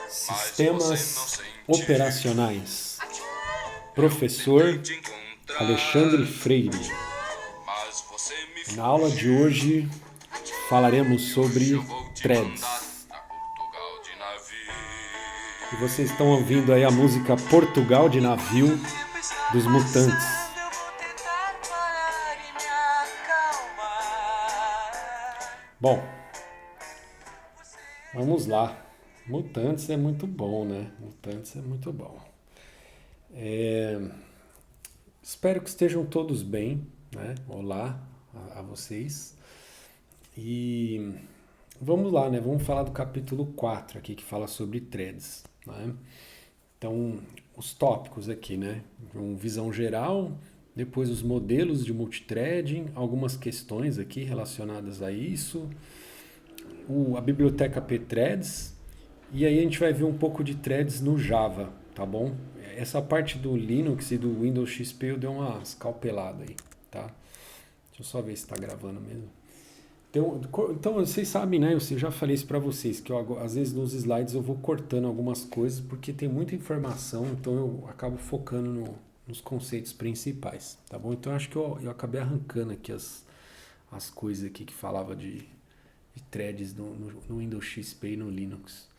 Sistemas operacionais. Professor Alexandre Freire. Na aula de hoje falaremos sobre threads. E vocês estão ouvindo aí a música Portugal de Navio dos Mutantes. Bom, vamos lá. Mutantes é muito bom, né? Mutantes é muito bom. Espero que estejam todos bem, né? Olá a vocês. E vamos lá, né? Vamos falar do capítulo 4 aqui, que fala sobre threads, né? Então, os tópicos aqui, né? Visão geral, depois os modelos de multithreading, algumas questões aqui relacionadas a isso, a biblioteca pthreads, e aí a gente vai ver um pouco de threads no Java, tá bom? Essa parte do Linux e do Windows XP eu dei uma escalpelada aí, tá? Deixa eu só ver se está gravando mesmo. Então, vocês sabem, né? Eu já falei isso para vocês, que às vezes nos slides eu vou cortando algumas coisas, porque tem muita informação, então eu acabo focando nos conceitos principais, tá bom? Então, acho que eu acabei arrancando aqui as coisas aqui que falava de threads no Windows XP e no Linux.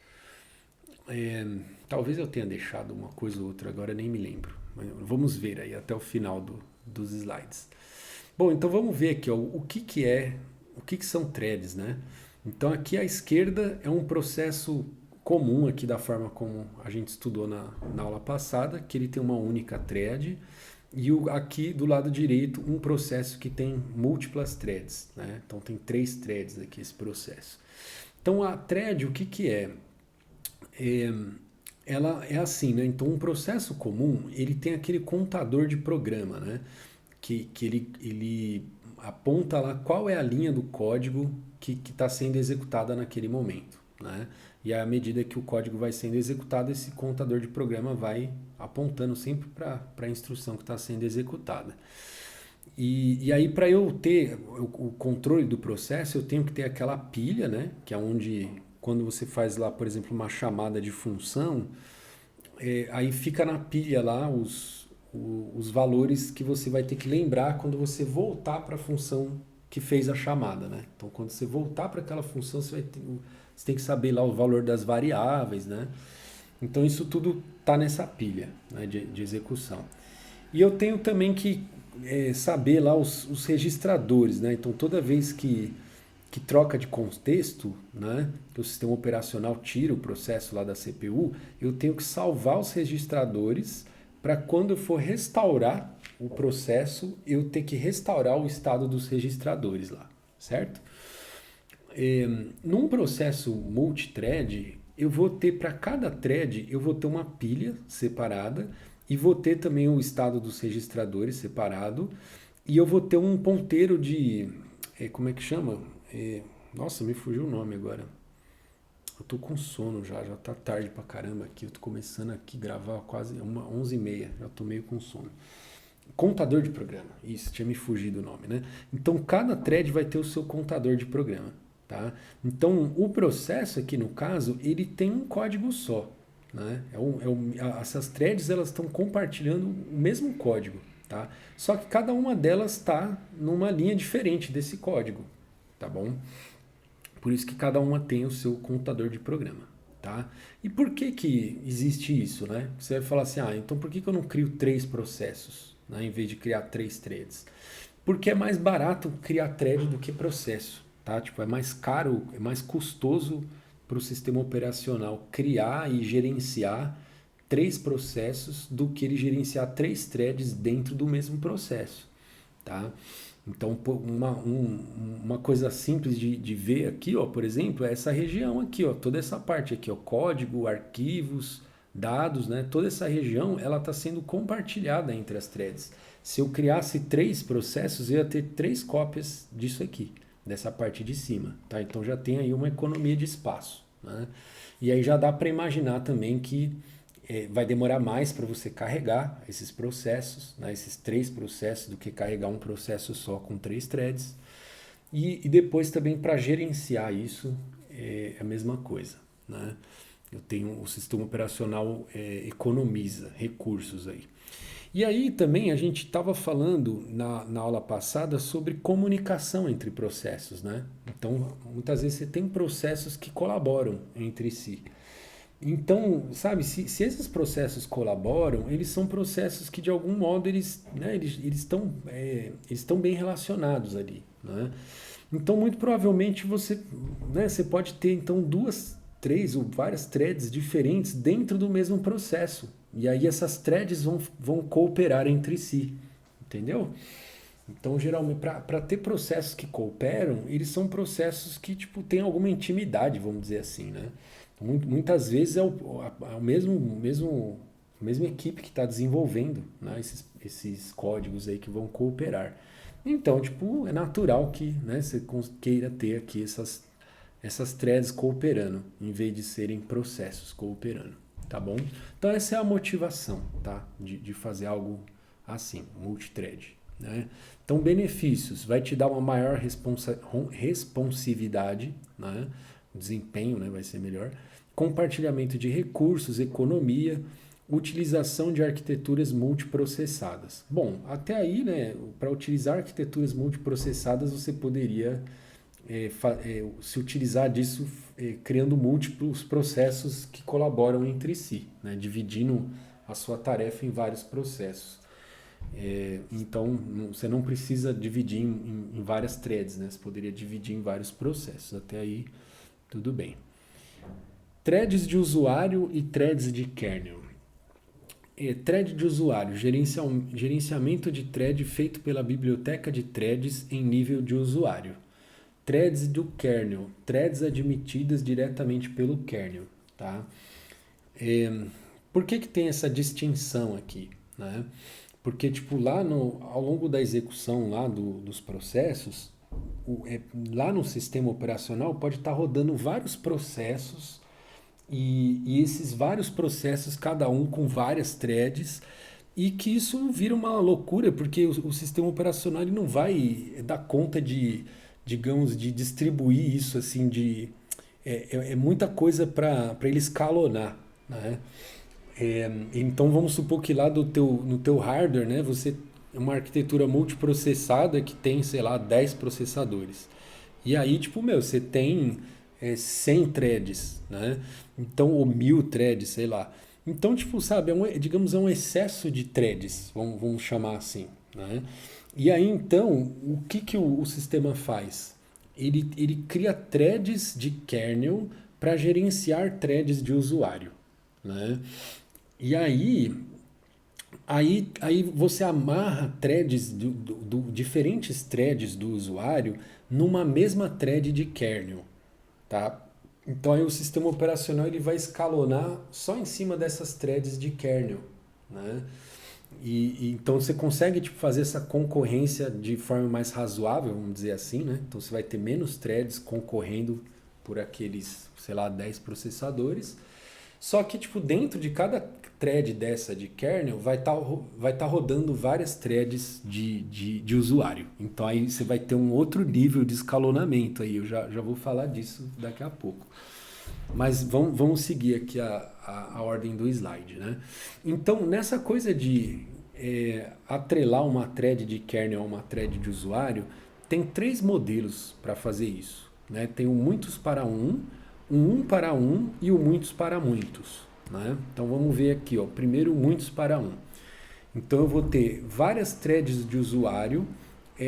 Talvez eu tenha deixado uma coisa ou outra, agora nem me lembro. Mas vamos ver aí até o final dos slides. Bom, então vamos ver aqui, ó, o que são threads, né? Então aqui à esquerda é um processo comum aqui da forma como a gente estudou na aula passada, que ele tem uma única thread, e aqui do lado direito um processo que tem múltiplas threads, né? Então tem 3 threads aqui esse processo. Então a thread, o que é? Ela é assim, né? Então um processo comum, ele tem aquele contador de programa, né? Que ele aponta lá qual é a linha do código que está sendo executada naquele momento, né? E à medida que o código vai sendo executado, esse contador de programa vai apontando sempre para a instrução que está sendo executada. E aí, para eu ter o controle do processo, eu tenho que ter aquela pilha, né? Que é onde, quando você faz lá, por exemplo, uma chamada de função, aí fica na pilha lá os valores que você vai ter que lembrar quando você voltar para a função que fez a chamada, né? Então, quando você voltar para aquela função, você tem que saber lá o valor das variáveis, né? Então, isso tudo está nessa pilha, né, de execução. E eu tenho também que saber lá os registradores, né? Então, toda vez que troca de contexto, né, que o sistema operacional tira o processo lá da CPU, eu tenho que salvar os registradores para quando eu for restaurar o processo, eu ter que restaurar o estado dos registradores lá, certo? Num processo multithread, eu vou ter para cada thread, eu vou ter uma pilha separada e vou ter também o estado dos registradores separado e eu vou ter um ponteiro de... como é que chama? Nossa, me fugiu o nome agora. Eu tô com sono já tá tarde pra caramba aqui. Eu tô começando aqui a gravar quase 11h30, já tô meio com sono. Contador de programa, isso, tinha me fugido o nome, né? Então cada thread vai ter o seu contador de programa, tá? Então o processo aqui no caso, ele tem um código só, né? Essas threads elas estão compartilhando o mesmo código, tá? Só que cada uma delas está numa linha diferente desse código, tá bom? Por isso que cada uma tem o seu contador de programa, tá? E por que existe isso, né? Você vai falar assim, então por que eu não crio 3 processos, né, em vez de criar 3 threads? Porque é mais barato criar thread do que processo, tá? Tipo, é mais caro, é mais custoso para o sistema operacional criar e gerenciar 3 processos do que ele gerenciar 3 threads dentro do mesmo processo, tá? Então, uma coisa simples de ver aqui, ó, por exemplo, é essa região aqui, ó, toda essa parte aqui, ó, código, arquivos, dados, né? Toda essa região, ela está sendo compartilhada entre as threads. Se eu criasse 3 processos, eu ia ter 3 cópias disso aqui, dessa parte de cima, tá? Então já tem aí uma economia de espaço, né? E aí já dá para imaginar também que vai demorar mais para você carregar esses processos, né, esses 3 processos, do que carregar um processo só com 3 threads. E depois também para gerenciar isso, é a mesma coisa, né? Eu tenho o sistema operacional economiza recursos aí. E aí também a gente estava falando na aula passada sobre comunicação entre processos, né? Então, muitas vezes você tem processos que colaboram entre si. Então, sabe, se esses processos colaboram, eles são processos que de algum modo eles estão bem relacionados ali, né? Então, muito provavelmente você pode ter então duas, três ou várias threads diferentes dentro do mesmo processo. E aí essas threads vão cooperar entre si, entendeu? Então, geralmente, para ter processos que cooperam, eles são processos que tipo têm alguma intimidade, vamos dizer assim, né? Muitas vezes é a mesma equipe que está desenvolvendo, né, esses códigos aí que vão cooperar. Então, tipo, é natural que, né, você queira ter aqui essas threads cooperando, em vez de serem processos cooperando, tá bom? Então essa é a motivação, tá? De fazer algo assim, multithread, né? Então benefícios, vai te dar uma maior responsividade, né? O desempenho, né, vai ser melhor. Compartilhamento de recursos, economia, utilização de arquiteturas multiprocessadas. Bom, até aí, né, para utilizar arquiteturas multiprocessadas, você poderia se utilizar disso criando múltiplos processos que colaboram entre si, né, dividindo a sua tarefa em vários processos. Então, você não precisa dividir em várias threads, né? Você poderia dividir em vários processos. Até aí, tudo bem. Threads de usuário e threads de kernel. Thread de usuário, gerenciamento de thread feito pela biblioteca de threads em nível de usuário. Threads do kernel, threads admitidas diretamente pelo kernel, tá? Por que tem essa distinção aqui, né? Porque, tipo, ao longo da execução lá dos processos, lá no sistema operacional pode estar rodando vários processos e esses vários processos, cada um com várias threads, e que isso vira uma loucura, porque o sistema operacional ele não vai dar conta digamos, de distribuir isso assim, é muita coisa para ele escalonar, né? Então vamos supor que lá no teu hardware, né, você é uma arquitetura multiprocessada que tem, sei lá, 10 processadores. E aí, tipo, você tem 100 threads, né? Então, ou 1000 threads, sei lá. Então, tipo, sabe, digamos, é um excesso de threads, vamos chamar assim, né? E aí, então, o que o sistema faz? Ele cria threads de kernel para gerenciar threads de usuário, né? E aí você amarra threads diferentes threads do usuário numa mesma thread de kernel, tá? Então aí o sistema operacional ele vai escalonar só em cima dessas threads de kernel, né? Então você consegue tipo, fazer essa concorrência de forma mais razoável, vamos dizer assim, né? Então você vai ter menos threads concorrendo por aqueles, sei lá, 10 processadores. Só que, tipo, dentro de cada thread dessa de kernel vai tá rodando várias threads de usuário. Então aí você vai ter um outro nível de escalonamento aí. Eu já vou falar disso daqui a pouco. Mas vamos seguir aqui a ordem do slide, né? Então, nessa coisa de atrelar uma thread de kernel a uma thread de usuário, tem três modelos para fazer isso, né? Tem o muitos para um para um e o muitos para muitos, né? Então vamos ver aqui, ó. Primeiro, muitos para um. Então eu vou ter várias threads de usuário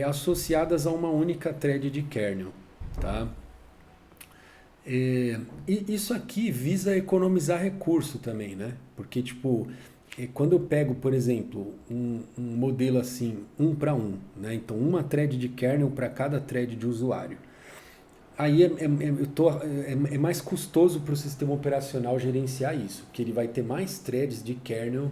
associadas a uma única thread de kernel, tá? E isso aqui visa economizar recurso também, né? Porque, tipo, quando eu pego, por exemplo, um modelo assim, um para um, né? Então, uma thread de kernel para cada thread de usuário. Aí é mais custoso para o sistema operacional gerenciar isso, porque ele vai ter mais threads de kernel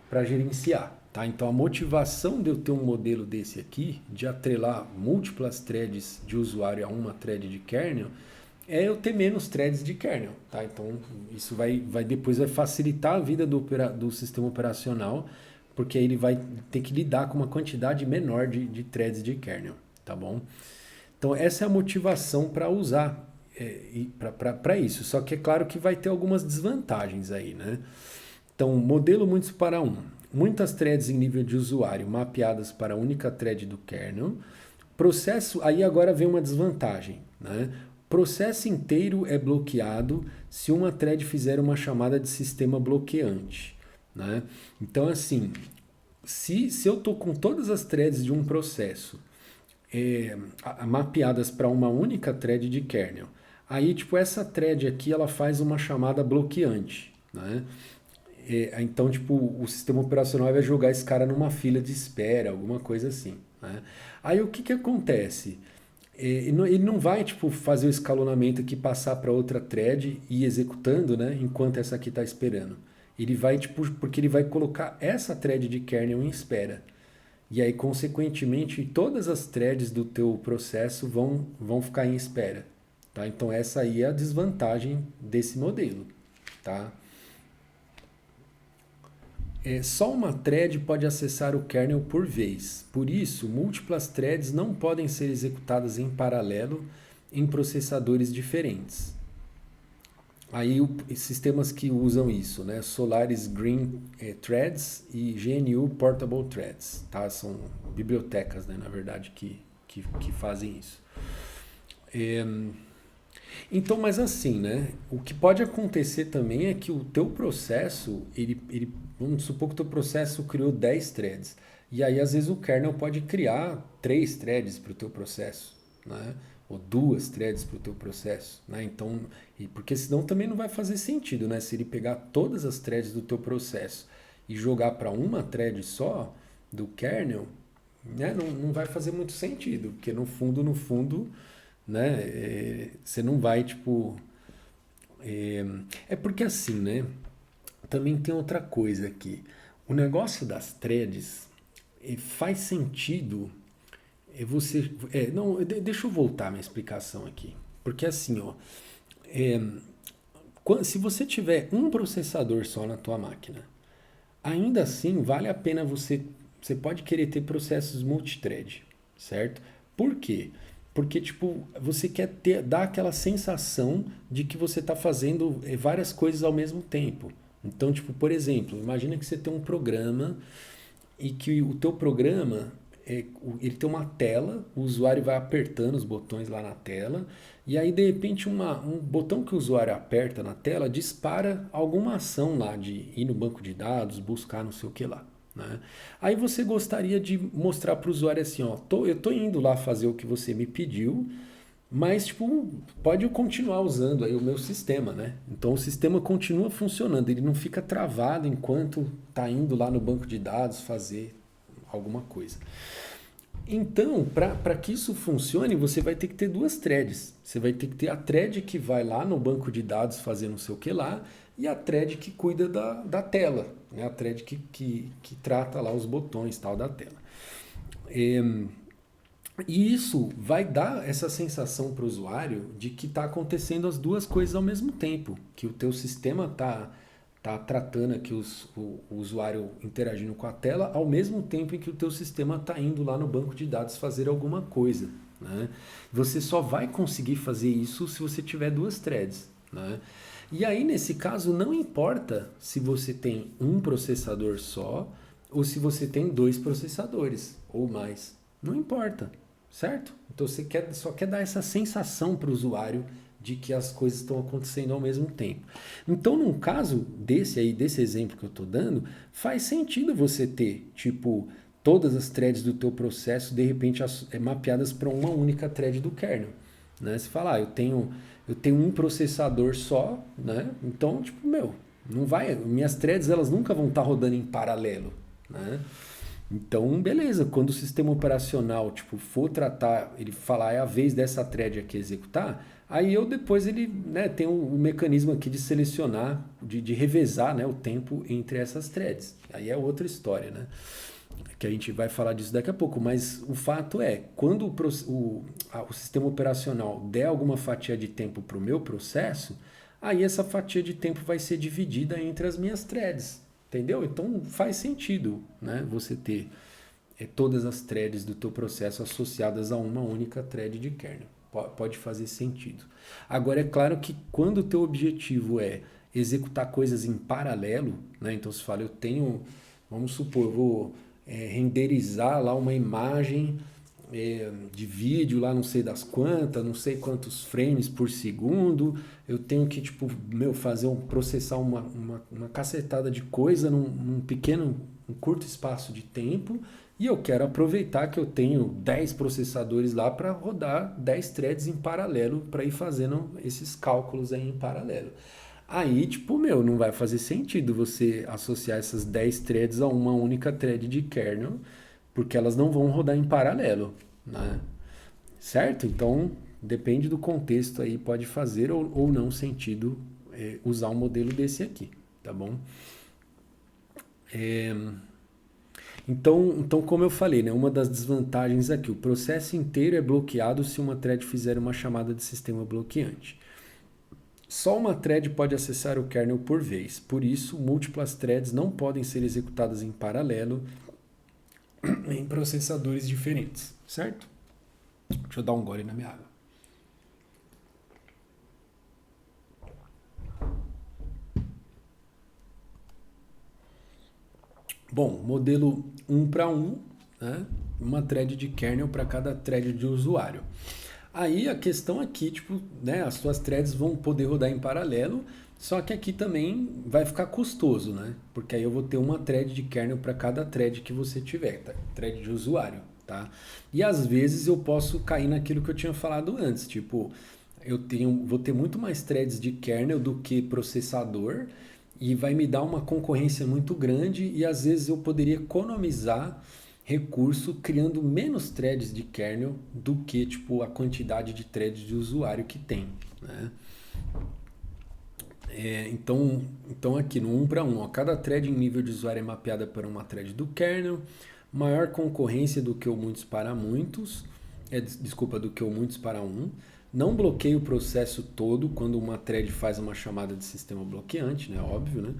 para gerenciar. Tá? Então a motivação de eu ter um modelo desse aqui, de atrelar múltiplas threads de usuário a uma thread de kernel, é eu ter menos threads de kernel. Tá? Então isso depois vai facilitar a vida do sistema operacional, porque aí ele vai ter que lidar com uma quantidade menor de threads de kernel. Tá bom? Então essa é a motivação para usar para isso. Só que é claro que vai ter algumas desvantagens aí, né? Então, modelo muitos para um. Muitas threads em nível de usuário mapeadas para a única thread do kernel. Processo, aí agora vem uma desvantagem, né? Processo inteiro é bloqueado se uma thread fizer uma chamada de sistema bloqueante, né? Então, assim, se eu estou com todas as threads de um processo mapeadas para uma única thread de kernel, aí, tipo, essa thread aqui, ela faz uma chamada bloqueante, né? Então, tipo, o sistema operacional vai jogar esse cara numa fila de espera, alguma coisa assim, né? Aí, o que que acontece? Ele não vai, tipo, fazer o escalonamento aqui, passar para outra thread e ir executando, né? Enquanto essa aqui está esperando. Ele vai, tipo, porque ele vai colocar essa thread de kernel em espera. E aí, consequentemente, todas as threads do teu processo vão ficar em espera, tá? Então, essa aí é a desvantagem desse modelo, tá? Só uma thread pode acessar o kernel por vez. Por isso, múltiplas threads não podem ser executadas em paralelo em processadores diferentes. Aí, sistemas que usam isso, né? Solaris Green Threads e GNU Portable Threads, tá? São bibliotecas, né, na verdade, que fazem isso. Então, mas assim, né? O que pode acontecer também é que o teu processo, vamos supor que o teu processo criou 10 threads. E aí, às vezes, o kernel pode criar 3 threads para o teu processo, né? Ou 2 threads para o teu processo, né? Então, porque senão também não vai fazer sentido, né? Se ele pegar todas as threads do teu processo e jogar para uma thread só do kernel, né? Não vai fazer muito sentido, porque no fundo, né? Você não vai, tipo... porque assim, né? Também tem outra coisa aqui. O negócio das threads faz sentido você... não, deixa eu voltar a minha explicação aqui. Porque assim, ó... se você tiver um processador só na tua máquina, ainda assim vale a pena você pode querer ter processos multithread, certo? Por quê? Porque, tipo, você quer dar aquela sensação de que você está fazendo várias coisas ao mesmo tempo. Então, tipo, por exemplo, imagina que você tem um programa e que o teu programa ele tem uma tela, o usuário vai apertando os botões lá na tela, e aí de repente um botão que o usuário aperta na tela dispara alguma ação lá de ir no banco de dados, buscar não sei o que lá, né? Aí você gostaria de mostrar para o usuário assim, ó, eu tô indo lá fazer o que você me pediu, mas tipo, pode continuar usando aí o meu sistema, né? Então o sistema continua funcionando, ele não fica travado enquanto tá indo lá no banco de dados fazer alguma coisa. Então, para que isso funcione, você vai ter que ter duas threads. Você vai ter que ter a thread que vai lá no banco de dados fazer não sei o que lá, e a thread que cuida da tela, né? A thread que trata lá os botões tal da tela. E isso vai dar essa sensação para o usuário de que está acontecendo as duas coisas ao mesmo tempo, que o teu sistema tá tratando aqui o usuário interagindo com a tela ao mesmo tempo em que o teu sistema está indo lá no banco de dados fazer alguma coisa, né? Você só vai conseguir fazer isso se você tiver duas threads, né? E aí, nesse caso, não importa se você tem um processador só ou se você tem dois processadores ou mais. Não importa, certo? Então você só quer dar essa sensação para o usuário de que as coisas estão acontecendo ao mesmo tempo. Então, num caso desse exemplo que eu estou dando, faz sentido você ter, tipo, todas as threads do teu processo, de repente, mapeadas para uma única thread do kernel, né? Você fala, eu tenho um processador só, né? Então, tipo, não vai, minhas threads elas nunca vão estar rodando em paralelo, né? Então, beleza, quando o sistema operacional tipo, for tratar, ele falar é a vez dessa thread aqui executar, aí depois ele, né, tem o mecanismo aqui de selecionar, de revezar, né, o tempo entre essas threads. Aí é outra história, né? Que a gente vai falar disso daqui a pouco, mas o fato é, quando o sistema operacional der alguma fatia de tempo para o meu processo, aí essa fatia de tempo vai ser dividida entre as minhas threads, entendeu? Então faz sentido, né, você ter todas as threads do teu processo associadas a uma única thread de kernel. pode fazer sentido. Agora, é claro que quando o teu objetivo é executar coisas em paralelo, né? Então, se fala, eu tenho, vamos supor, eu vou renderizar lá uma imagem de vídeo lá não sei das quantas, não sei quantos frames por segundo, eu tenho que tipo, processar uma cacetada de coisa num pequeno, um curto espaço de tempo, e eu quero aproveitar que eu tenho 10 processadores lá para rodar 10 threads em paralelo para ir fazendo esses cálculos aí em paralelo. Aí, tipo, não vai fazer sentido você associar essas 10 threads a uma única thread de kernel, porque elas não vão rodar em paralelo, né? Certo? Então, depende do contexto aí, pode fazer ou não sentido usar um modelo desse aqui, tá bom? Então, como eu falei, né, uma das desvantagens aqui, o processo inteiro é bloqueado se uma thread fizer uma chamada de sistema bloqueante. Só uma thread pode acessar o kernel por vez, por isso, múltiplas threads não podem ser executadas em paralelo em processadores diferentes, certo? Deixa eu dar um gole na minha água. Bom, modelo 1 para 1, né? Uma thread de kernel para cada thread de usuário. Aí a questão aqui, tipo, né, as suas threads vão poder rodar em paralelo, só que aqui também vai ficar custoso, né? Porque aí eu vou ter uma thread de kernel para cada thread que você tiver, tá? Thread de usuário, tá? E às vezes eu posso cair naquilo que eu tinha falado antes, tipo, vou ter muito mais threads de kernel do que processador e vai me dar uma concorrência muito grande e às vezes eu poderia economizar recurso criando menos threads de kernel do que tipo a quantidade de threads de usuário que tem, né? Então aqui no 1 para 1, cada thread em nível de usuário é mapeada para uma thread do kernel, maior concorrência do que o muitos para muitos, do que o muitos para um, não bloqueia o processo todo quando uma thread faz uma chamada de sistema bloqueante, né? Óbvio, né?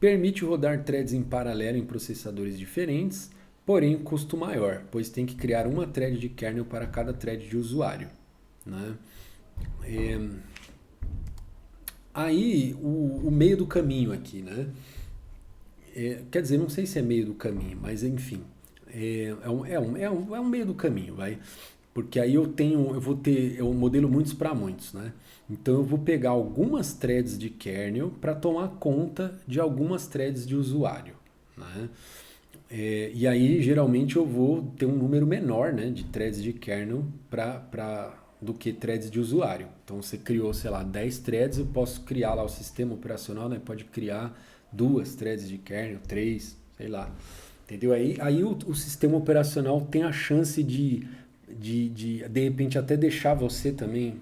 Permite rodar threads em paralelo em processadores diferentes, porém custo maior, pois tem que criar uma thread de kernel para cada thread de usuário, né? Aí, o meio do caminho aqui, né? Quer dizer, não sei se é meio do caminho, mas enfim, é um meio do caminho, vai. Porque aí eu vou ter um modelo muitos para muitos, né? Então eu vou pegar algumas threads de kernel para tomar conta de algumas threads de usuário, né? E aí geralmente eu vou ter um número menor, né, de threads de kernel do que threads de usuário. Então você criou, sei lá, 10 threads, eu posso criar lá o sistema operacional, né, pode criar 2 threads de kernel, 3, sei lá. Entendeu? Aí o sistema operacional tem a chance de repente até deixar você também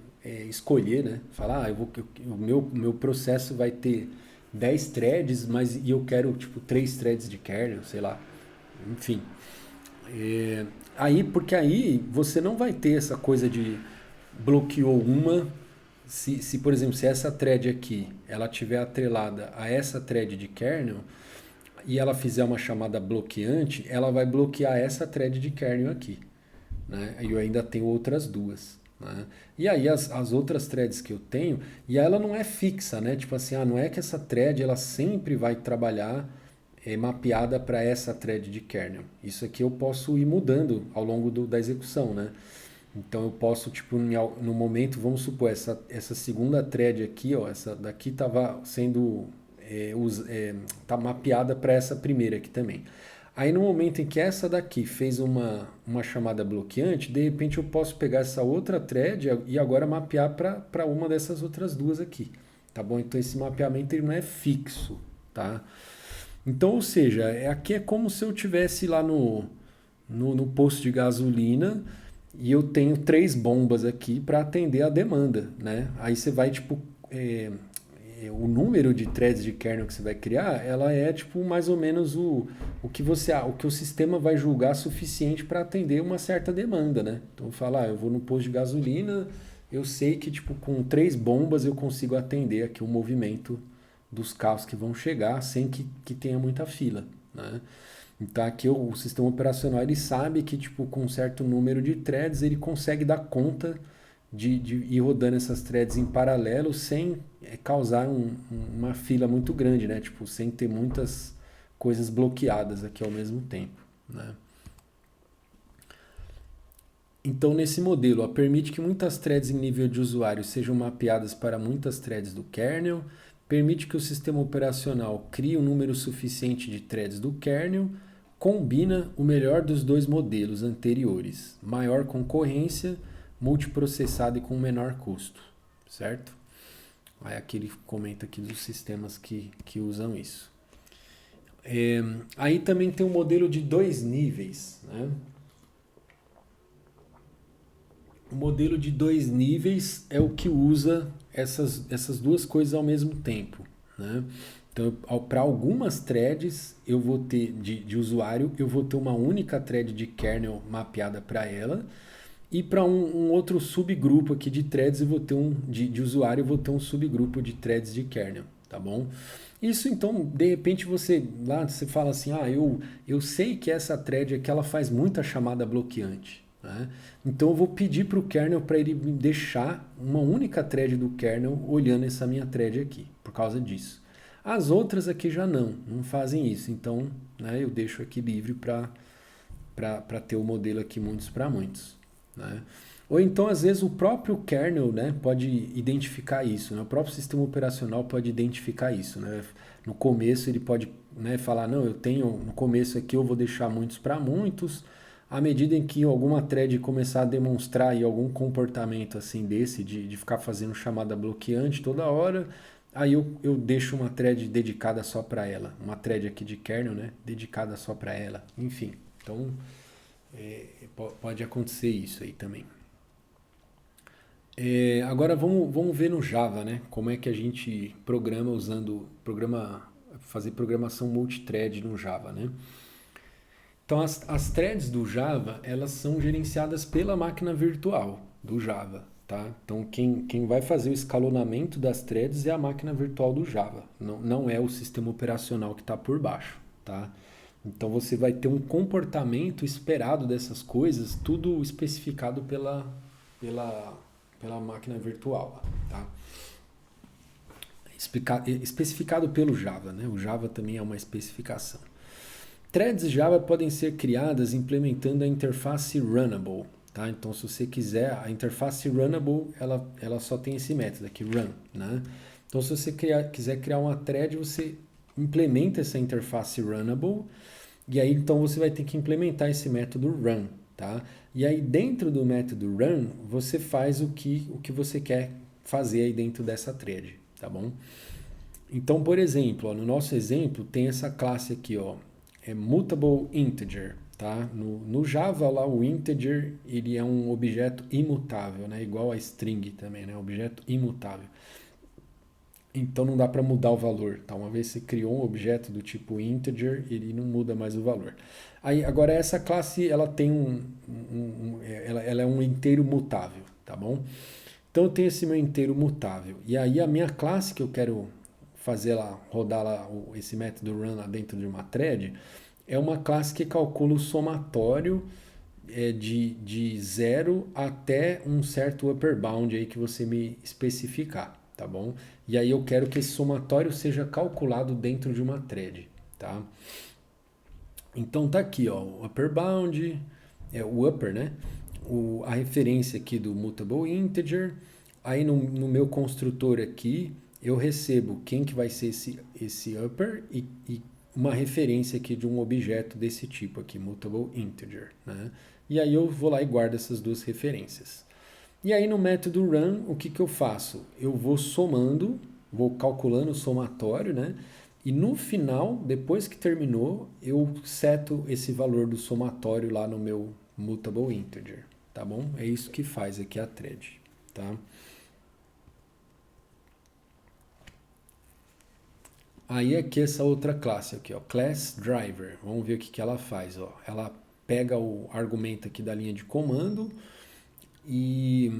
escolher, né? Falar, o meu processo vai ter 10 threads, mas e eu quero tipo 3 threads de kernel, sei lá. Enfim. Porque aí você não vai ter essa coisa de bloqueou uma. Por exemplo, se essa thread aqui ela tiver atrelada a essa thread de kernel e ela fizer uma chamada bloqueante, ela vai bloquear essa thread de kernel aqui, né? E eu ainda tenho outras duas, né? E aí as outras threads que eu tenho, e ela não é fixa, né? Tipo assim, não é que essa thread ela sempre vai trabalhar mapeada para essa thread de kernel. Isso aqui eu posso ir mudando ao longo da execução, né? Então eu posso, tipo, no momento, vamos supor, essa segunda thread aqui, ó, essa daqui estava sendo tá mapeada para essa primeira aqui também. Aí no momento em que essa daqui fez uma chamada bloqueante, de repente eu posso pegar essa outra thread e agora mapear para uma dessas outras duas aqui, tá bom? Então esse mapeamento ele não é fixo, tá? Então, ou seja, aqui é como se eu tivesse lá no posto de gasolina e eu tenho 3 bombas aqui para atender a demanda, né? Aí você vai, tipo, o número de threads de kernel que você vai criar, ela é, tipo, mais ou menos o que o sistema vai julgar suficiente para atender uma certa demanda, né? Então, falar, eu vou no posto de gasolina, eu sei que, tipo, com 3 bombas eu consigo atender aqui o movimento dos carros que vão chegar sem que tenha muita fila, né? Então aqui o sistema operacional ele sabe que tipo com um certo número de threads ele consegue dar conta de ir rodando essas threads em paralelo sem causar uma fila muito grande, né? Tipo, sem ter muitas coisas bloqueadas aqui ao mesmo tempo, né? Então, nesse modelo, ó, permite que muitas threads em nível de usuário sejam mapeadas para muitas threads do kernel, permite que o sistema operacional crie um número suficiente de threads do kernel, combina o melhor dos dois modelos anteriores, maior concorrência, multiprocessado e com menor custo, certo? Aí aqui ele comenta aqui dos sistemas que usam isso. Aí também tem um modelo de 2 níveis, né? O modelo de 2 níveis é o que usa essas duas coisas ao mesmo tempo, né? Então, para algumas threads eu vou ter de usuário, eu vou ter uma única thread de kernel mapeada para ela, e para um outro subgrupo aqui de threads eu vou ter de usuário, eu vou ter um subgrupo de threads de kernel, tá bom? Isso então, de repente você fala assim, eu sei que essa thread aqui ela faz muita chamada bloqueante, né? Então eu vou pedir para o kernel para ele me deixar uma única thread do kernel olhando essa minha thread aqui, por causa disso. As outras aqui já não fazem isso, então, né, eu deixo aqui livre para ter o modelo aqui muitos para muitos, né? Ou então, às vezes, o próprio kernel, né, pode identificar isso, né? O próprio sistema operacional pode identificar isso, né? No começo ele pode, né, falar, não, eu tenho, no começo aqui eu vou deixar muitos para muitos, à medida em que alguma thread começar a demonstrar aí algum comportamento assim desse, de ficar fazendo chamada bloqueante toda hora, aí eu deixo uma thread dedicada só para ela, uma thread aqui de kernel, né, dedicada só para ela, enfim. Então, pode acontecer isso aí também. Agora vamos ver no Java, né? Como é que a gente fazer programação multithread no Java, né? Então as threads do Java, elas são gerenciadas pela máquina virtual do Java, tá? Então quem vai fazer o escalonamento das threads é a máquina virtual do Java, não é o sistema operacional que está por baixo, tá? Então você vai ter um comportamento esperado dessas coisas, tudo especificado pela máquina virtual, tá? Especificado pelo Java, né? O Java também é uma especificação. Threads Java podem ser criadas implementando a interface runnable, tá? Então, se você quiser, a interface runnable, ela só tem esse método aqui, run, né? Então, se você quiser criar uma thread, você implementa essa interface runnable, e aí, então, você vai ter que implementar esse método run, tá? E aí, dentro do método run, você faz o que você quer fazer aí dentro dessa thread, tá bom? Então, por exemplo, ó, no nosso exemplo, tem essa classe aqui, ó, mutable integer, tá? No Java lá o integer ele é um objeto imutável, né? Igual a string também, né? Objeto imutável. Então não dá para mudar o valor, tá? Uma vez você criou um objeto do tipo integer, ele não muda mais o valor. Aí agora essa classe ela tem ela é um inteiro mutável, tá bom? Então eu tenho esse meu inteiro mutável e aí a minha classe que eu quero fazer lá, rodar lá esse método run lá dentro de uma thread, é uma classe que calcula o somatório de 0 até um certo upper bound aí que você me especificar, tá bom? E aí eu quero que esse somatório seja calculado dentro de uma thread, tá? Então tá aqui, ó, o upper bound, o upper, né? A referência aqui do mutable integer, aí no meu construtor aqui, eu recebo quem que vai ser esse upper e uma referência aqui de um objeto desse tipo aqui, mutable integer, né? E aí eu vou lá e guardo essas duas referências. E aí no método run, o que eu faço? Eu vou somando, vou calculando o somatório, né? E no final, depois que terminou, eu seto esse valor do somatório lá no meu mutable integer, tá bom? É isso que faz aqui a thread, tá? Aí aqui essa outra classe aqui, ó, class driver. Vamos ver o que ela faz, ó. Ela pega o argumento aqui da linha de comando e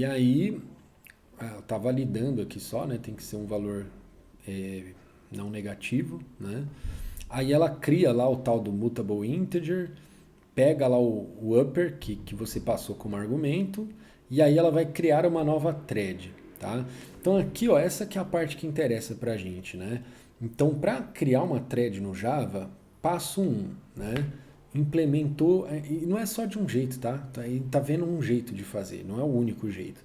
aí tá validando aqui só, né? Tem que ser um valor não negativo, né? Aí ela cria lá o tal do mutable integer, pega lá o upper que você passou como argumento e aí ela vai criar uma nova thread, tá? Então aqui, ó, essa que é a parte que interessa pra gente, né? Então, para criar uma thread no Java, passo um, né? Implementou, e não é só de um jeito, tá? Tá vendo um jeito de fazer, não é o único jeito.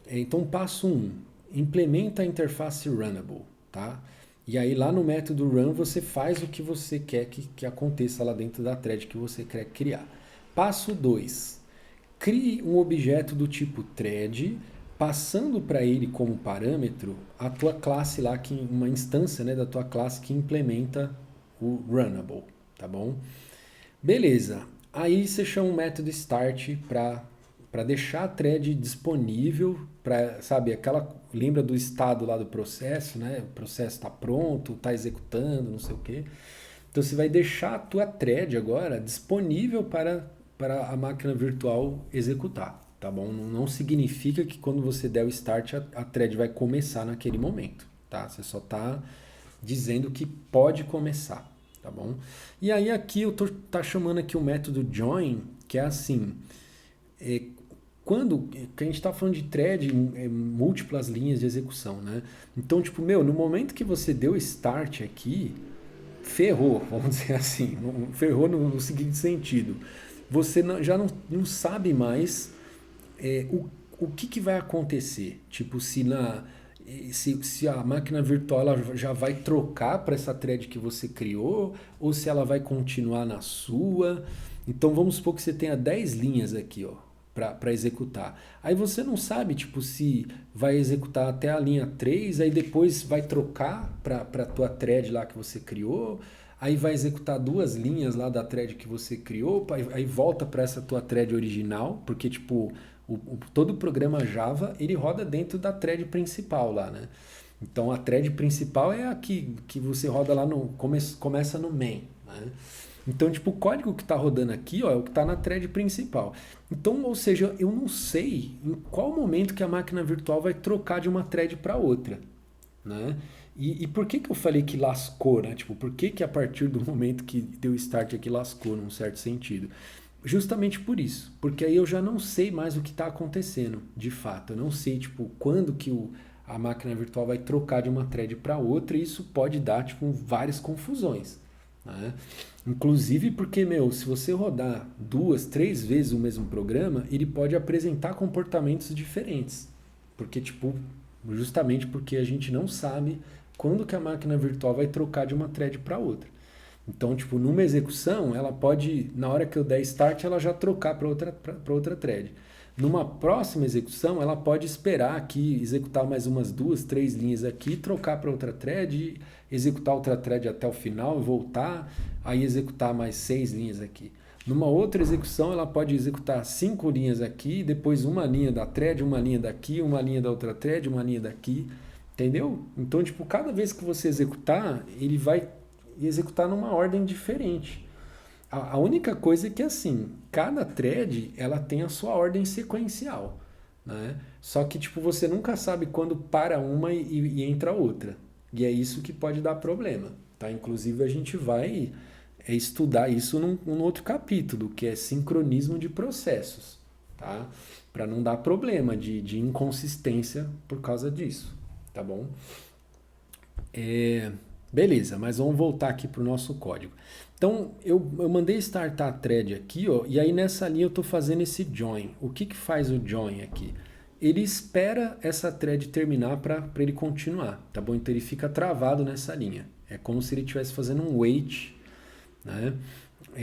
Então, passo um, implementa a interface runnable, tá? E aí lá no método run você faz o que você quer que aconteça lá dentro da thread que você quer criar. Passo 2, crie um objeto do tipo thread, passando para ele como parâmetro a tua classe lá, uma instância, né, da tua classe que implementa o runnable, tá bom? Beleza. Aí você chama um método start para deixar a thread disponível para, sabe, aquela lembra do estado lá do processo, né? O processo está pronto, está executando, não sei o quê. Então você vai deixar a tua thread agora disponível para a máquina virtual executar, tá bom? Não significa que quando você der o start a thread vai começar naquele momento, tá? Você só está dizendo que pode começar, tá bom? E aí aqui eu tô tá chamando aqui o método join, que é assim, é, quando que a gente está falando de thread, múltiplas linhas de execução, né? Então, tipo, no momento que você deu start aqui, ferrou, vamos dizer assim, ferrou no seguinte sentido. Você já não sabe mais o que vai acontecer. Tipo, se a máquina virtual ela já vai trocar para essa thread que você criou, ou se ela vai continuar na sua. Então vamos supor que você tenha 10 linhas aqui, ó, para executar. Aí você não sabe, tipo, se vai executar até a linha 3, aí depois vai trocar para a tua thread lá que você criou, aí vai executar duas linhas lá da thread que você criou, aí volta para essa tua thread original, porque, tipo, todo o programa Java, ele roda dentro da thread principal lá, né? Então a thread principal é a que você roda lá no começa no main, né? Então, tipo, o código que está rodando aqui, ó, é o que está na thread principal. Então, ou seja, eu não sei em qual momento que a máquina virtual vai trocar de uma thread para outra, né? E por que eu falei que lascou, né? Tipo, por que a partir do momento que deu start aqui lascou, num certo sentido? Justamente por isso, porque aí eu já não sei mais o que está acontecendo, de fato. Eu não sei, tipo, quando que a máquina virtual vai trocar de uma thread para outra, e isso pode dar, tipo, várias confusões, né? Inclusive porque, se você rodar duas, três vezes o mesmo programa, ele pode apresentar comportamentos diferentes. Porque, tipo, justamente porque a gente não sabe quando que a máquina virtual vai trocar de uma thread para outra. Então, tipo, numa execução, ela pode, na hora que eu der start, ela já trocar para outra thread. Numa próxima execução, ela pode esperar aqui, executar mais umas duas, três linhas aqui, trocar para outra thread, executar outra thread até o final e voltar, aí executar mais seis linhas aqui. Numa outra execução, ela pode executar cinco linhas aqui, depois uma linha da thread, uma linha daqui, uma linha da outra thread, uma linha daqui, entendeu? Então, tipo, cada vez que você executar, ele vai executar numa ordem diferente. A única coisa é que, assim, cada thread, ela tem a sua ordem sequencial, né? Só que, tipo, você nunca sabe quando para uma e entra outra. E é isso que pode dar problema, tá? Inclusive, a gente vai estudar isso num outro capítulo, que é sincronismo de processos, tá? Para não dar problema de inconsistência por causa disso, tá bom? Beleza, mas vamos voltar aqui para o nosso código. Então, eu mandei startar a thread aqui, ó, e aí nessa linha eu estou fazendo esse join. O que faz o join aqui? Ele espera essa thread terminar para ele continuar, tá bom? Então ele fica travado nessa linha. É como se ele estivesse fazendo um wait, né?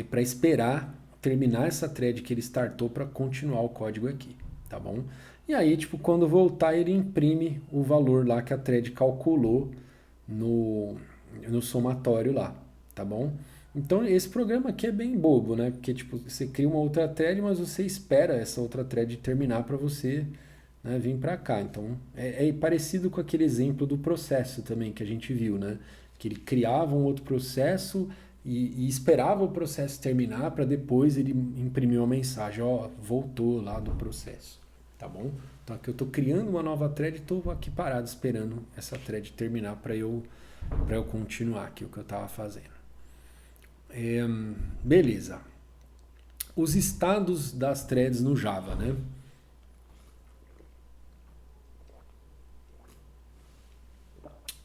Para esperar terminar essa thread que ele startou para continuar o código aqui, tá bom? E aí, tipo, quando voltar, ele imprime o valor lá que a thread calculou no somatório lá, tá bom? Então esse programa aqui é bem bobo, né? Porque tipo, você cria uma outra thread, mas você espera essa outra thread terminar para você, né, vir para cá. Então é parecido com aquele exemplo do processo também que a gente viu, né? Que ele criava um outro processo e esperava o processo terminar para depois ele imprimir uma mensagem, ó, voltou lá do processo, tá bom? Então aqui eu estou criando uma nova thread e estou aqui parado esperando essa thread terminar para eu continuar aqui o que eu estava fazendo. Beleza. Os estados das threads no Java, né?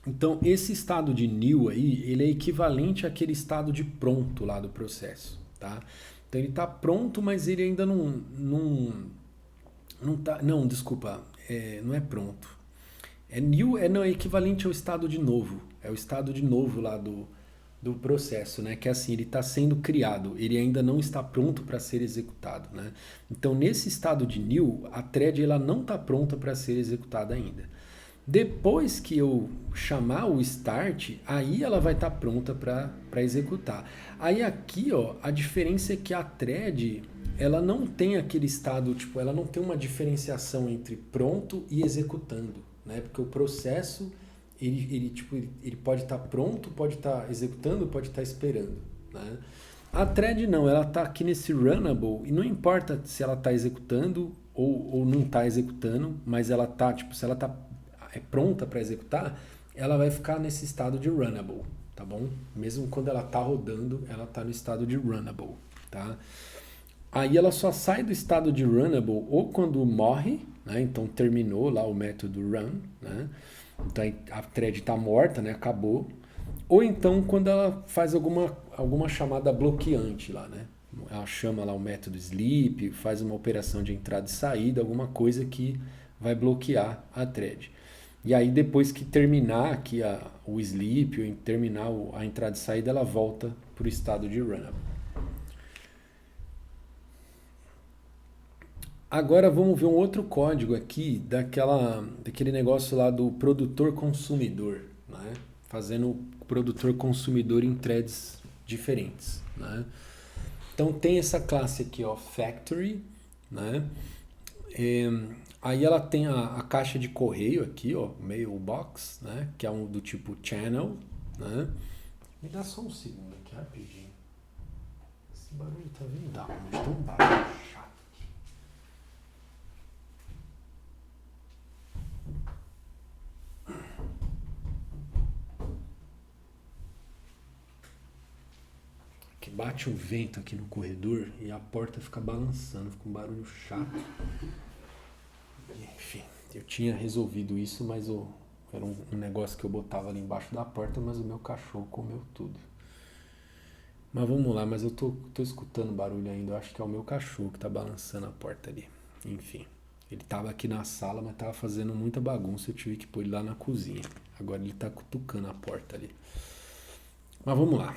Então, esse estado de new aí, ele é equivalente àquele estado de pronto lá do processo, tá? Então, ele está pronto, mas ele ainda não tá, não, desculpa, não é pronto. É new, não, é equivalente ao estado de novo. É o estado de novo lá do processo, né? Que é assim, ele está sendo criado, ele ainda não está pronto para ser executado, né? Então, nesse estado de new, a thread ela não está pronta para ser executada ainda. Depois que eu chamar o start, aí ela vai estar pronta para executar. Aí aqui, ó, a diferença é que a thread, ela não tem aquele estado, tipo, ela não tem uma diferenciação entre pronto e executando, né? Porque o processo, ele pode estar pronto, pode estar executando, pode estar esperando, né? A thread não, ela está aqui nesse runnable e não importa se ela está executando ou não está executando, mas ela está, tipo, se ela está pronta para executar, ela vai ficar nesse estado de runnable, tá bom? Mesmo quando ela está rodando, ela está no estado de runnable, tá? Aí ela só sai do estado de runnable ou quando morre, né? Então terminou lá o método run, né? Então a thread está morta, né? Acabou. Ou então quando ela faz alguma chamada bloqueante lá, né? Ela chama lá o método sleep, faz uma operação de entrada e saída, alguma coisa que vai bloquear a thread. E aí depois que terminar aqui o sleep, ou terminar a entrada e saída, ela volta para o estado de runnable. Agora vamos ver um outro código aqui daquele negócio lá do produtor consumidor, né? Fazendo o produtor consumidor em threads diferentes, né? Então tem essa classe aqui, ó, factory, né? Aí ela tem a caixa de correio aqui, ó, mailbox, né? Que é um do tipo channel, né? Me dá só um segundo aqui, rapidinho. Esse barulho tá vindo da onde? Tem um barulho chato. Que bate um vento aqui no corredor e a porta fica balançando, fica um barulho chato. Enfim, eu tinha resolvido isso, mas era um negócio que eu botava ali embaixo da porta, mas o meu cachorro comeu tudo. Mas vamos lá, mas eu tô escutando barulho ainda, eu acho que é o meu cachorro que tá balançando a porta ali. Enfim, ele tava aqui na sala, mas tava fazendo muita bagunça, eu tive que pôr ele lá na cozinha. Agora ele tá cutucando a porta ali. Mas vamos lá.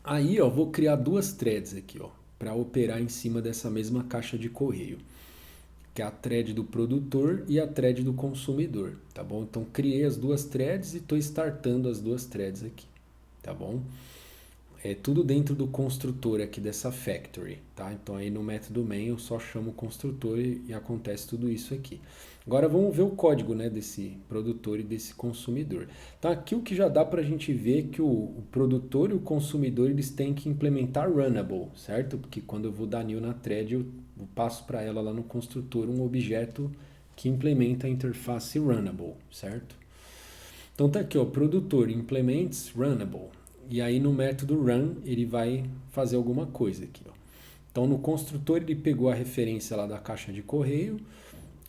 Aí, ó, vou criar duas threads aqui, ó, para operar em cima dessa mesma caixa de correio, que é a thread do produtor e a thread do consumidor, tá bom? Então criei as duas threads e estou startando as duas threads aqui, tá bom? É tudo dentro do construtor aqui dessa factory, tá? Então aí no método main eu só chamo o construtor e acontece tudo isso aqui. Agora vamos ver o código, né, desse produtor e desse consumidor. Então aqui o que já dá para a gente ver que o produtor e o consumidor eles têm que implementar runnable, certo? Porque quando eu vou dar new na thread eu passo para ela lá no construtor um objeto que implementa a interface runnable, certo? Então tá aqui, ó, produtor implements runnable. E aí no método run ele vai fazer alguma coisa aqui, ó. Então no construtor ele pegou a referência lá da caixa de correio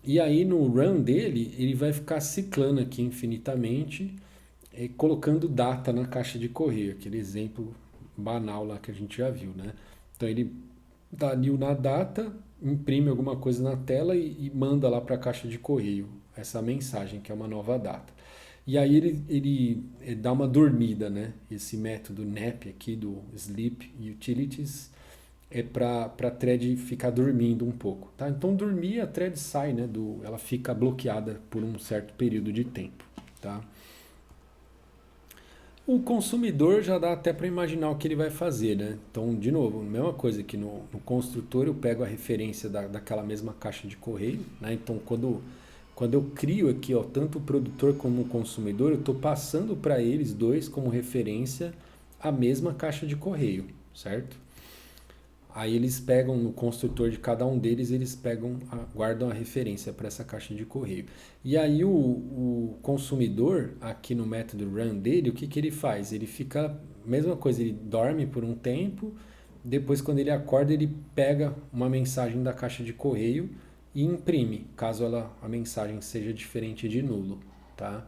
e aí no run dele ele vai ficar ciclando aqui infinitamente, colocando data na caixa de correio, aquele exemplo banal lá que a gente já viu, né? Então ele dá new na data, imprime alguma coisa na tela e manda lá para a caixa de correio essa mensagem que é uma nova data. E aí ele dá uma dormida, né? Esse método nap aqui do sleep utilities é para a thread ficar dormindo um pouco, tá? Então dormir a thread sai, né? Ela fica bloqueada por um certo período de tempo, tá? O consumidor já dá até para imaginar o que ele vai fazer, né? Então, de novo, a mesma coisa que no construtor eu pego a referência daquela mesma caixa de correio, né? Então, quando eu crio aqui, ó, tanto o produtor como o consumidor, eu estou passando para eles dois como referência a mesma caixa de correio, certo? Aí eles pegam no construtor de cada um deles, eles guardam a referência para essa caixa de correio. E aí o consumidor, aqui no método run dele, o que, que ele faz? Ele fica, mesma coisa, ele dorme por um tempo, depois quando ele acorda ele pega uma mensagem da caixa de correio e imprime, caso a mensagem seja diferente de nulo, tá?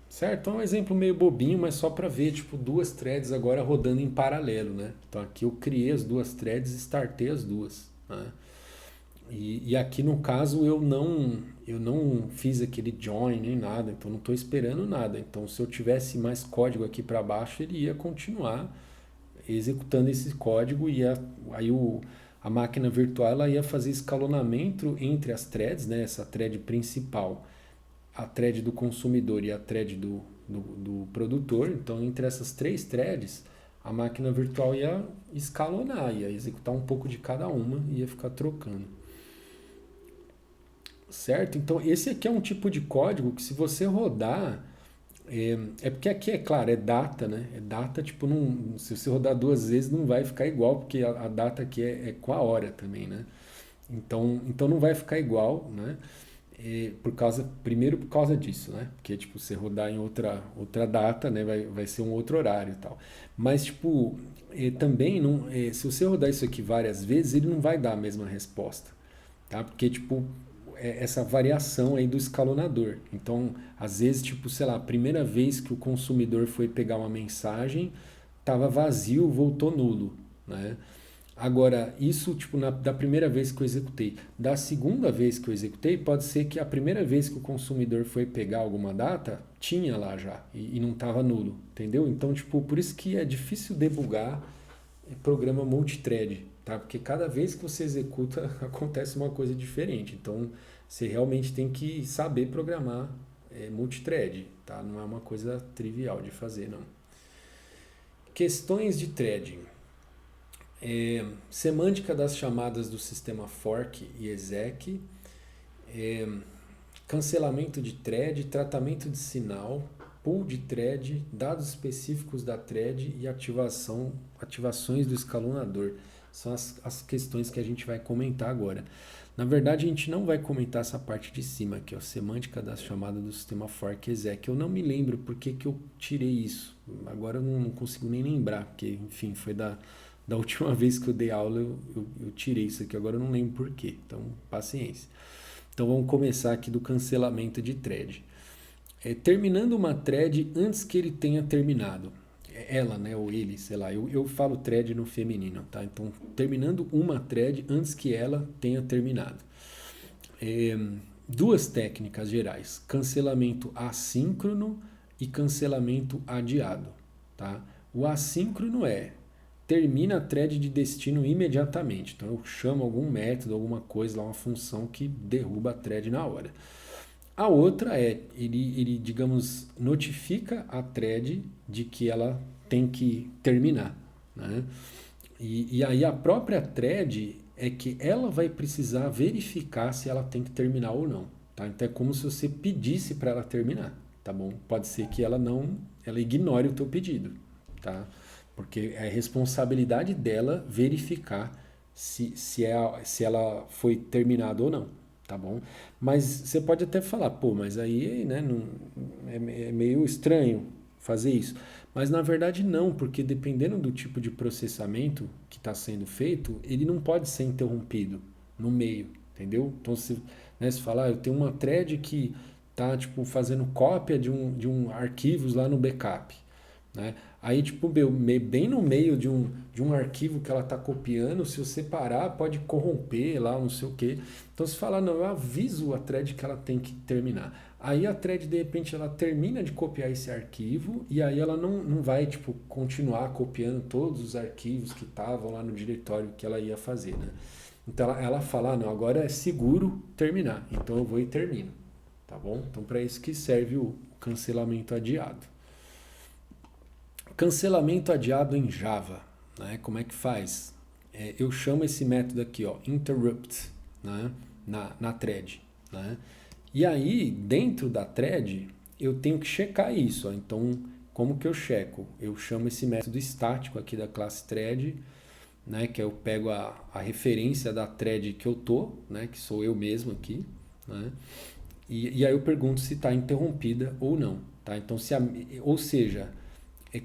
Certo? Então é um exemplo meio bobinho, mas só para ver, tipo, duas threads agora rodando em paralelo, né? Então aqui eu criei as duas threads e startei as duas, né? E aqui no caso eu não fiz aquele join nem nada, então não estou esperando nada. Então se eu tivesse mais código aqui para baixo, ele ia continuar executando esse código e aí a máquina virtual ela ia fazer escalonamento entre as threads, né? Essa thread principal, a thread do consumidor e a thread do produtor. Então entre essas três threads, a máquina virtual ia escalonar, ia executar um pouco de cada uma e ia ficar trocando. Certo? Então, esse aqui é um tipo de código que se você rodar, é porque aqui é claro, é data, né? É data, tipo, não, se você rodar duas vezes não vai ficar igual, porque a data aqui é com a hora também, né? Então não vai ficar igual, né? Primeiro por causa disso, né? Porque, tipo, você rodar em outra data, né? Vai ser um outro horário e tal. Mas, tipo, também, não, se você rodar isso aqui várias vezes, ele não vai dar a mesma resposta, tá? Porque, tipo, essa variação aí do escalonador. Então, às vezes, tipo, sei lá, a primeira vez que o consumidor foi pegar uma mensagem, estava vazio, voltou nulo, né? Agora, isso, tipo, da primeira vez que eu executei. Da segunda vez que eu executei, pode ser que a primeira vez que o consumidor foi pegar alguma data, tinha lá já, e não estava nulo, entendeu? Então, tipo, por isso que é difícil debugar programa multithread, tá? Porque cada vez que você executa acontece uma coisa diferente. Então você realmente tem que saber programar multithread, tá? Não é uma coisa trivial de fazer, não. Questões de threading. Semântica das chamadas do sistema fork e exec, cancelamento de thread, tratamento de sinal, pool de thread, dados específicos da thread e ativações do escalonador. São as questões que a gente vai comentar agora. Na verdade, a gente não vai comentar essa parte de cima, que é a semântica das chamadas do sistema fork exec. Eu não me lembro por que eu tirei isso. Agora eu não consigo nem lembrar, porque, enfim, foi da última vez que eu dei aula, eu tirei isso aqui. Agora eu não lembro por quê. Então, paciência. Então, vamos começar aqui do cancelamento de thread. Terminando uma thread antes que ele tenha terminado. Ela, né, ou ele, sei lá, eu falo thread no feminino, tá? Então, terminando uma thread antes que ela tenha terminado. Duas técnicas gerais: cancelamento assíncrono e cancelamento adiado, tá? O assíncrono termina a thread de destino imediatamente. Então, eu chamo algum método, alguma coisa lá, uma função que derruba a thread na hora. A outra ele, digamos, notifica a thread de que ela tem que terminar, né? E aí a própria thread é que ela vai precisar verificar se ela tem que terminar ou não, tá? Então é como se você pedisse para ela terminar, tá bom? Pode ser que ela ignore o teu pedido, tá? Porque é responsabilidade dela verificar se ela foi terminada ou não, tá bom? Mas você pode até falar, pô, mas aí, né, não, é meio estranho fazer isso. Mas na verdade não, porque dependendo do tipo de processamento que está sendo feito, ele não pode ser interrompido no meio, entendeu? Então se falar, eu tenho uma thread que tá tipo fazendo cópia de um arquivos lá no backup, né? Aí, tipo, bem no meio de um arquivo que ela está copiando, se você parar, pode corromper lá, não sei o quê. Então, se falar, não, eu aviso a thread que ela tem que terminar. Aí a thread, de repente, ela termina de copiar esse arquivo e aí ela não vai, tipo, continuar copiando todos os arquivos que estavam lá no diretório que ela ia fazer, né? Então, ela fala, não, agora é seguro terminar. Então, eu vou e termino, tá bom? Então, para isso que serve o cancelamento adiado. Cancelamento adiado em Java, né? Como é que faz? Eu chamo esse método aqui, ó, interrupt, né? na thread, né? E aí, dentro da thread, eu tenho que checar isso, ó. Então, como que eu checo? Eu chamo esse método estático aqui da classe thread, né? Que eu pego a referência da thread que eu tô, né? Que sou eu mesmo aqui, né? E aí eu pergunto se está interrompida ou não, tá? Então, ou seja,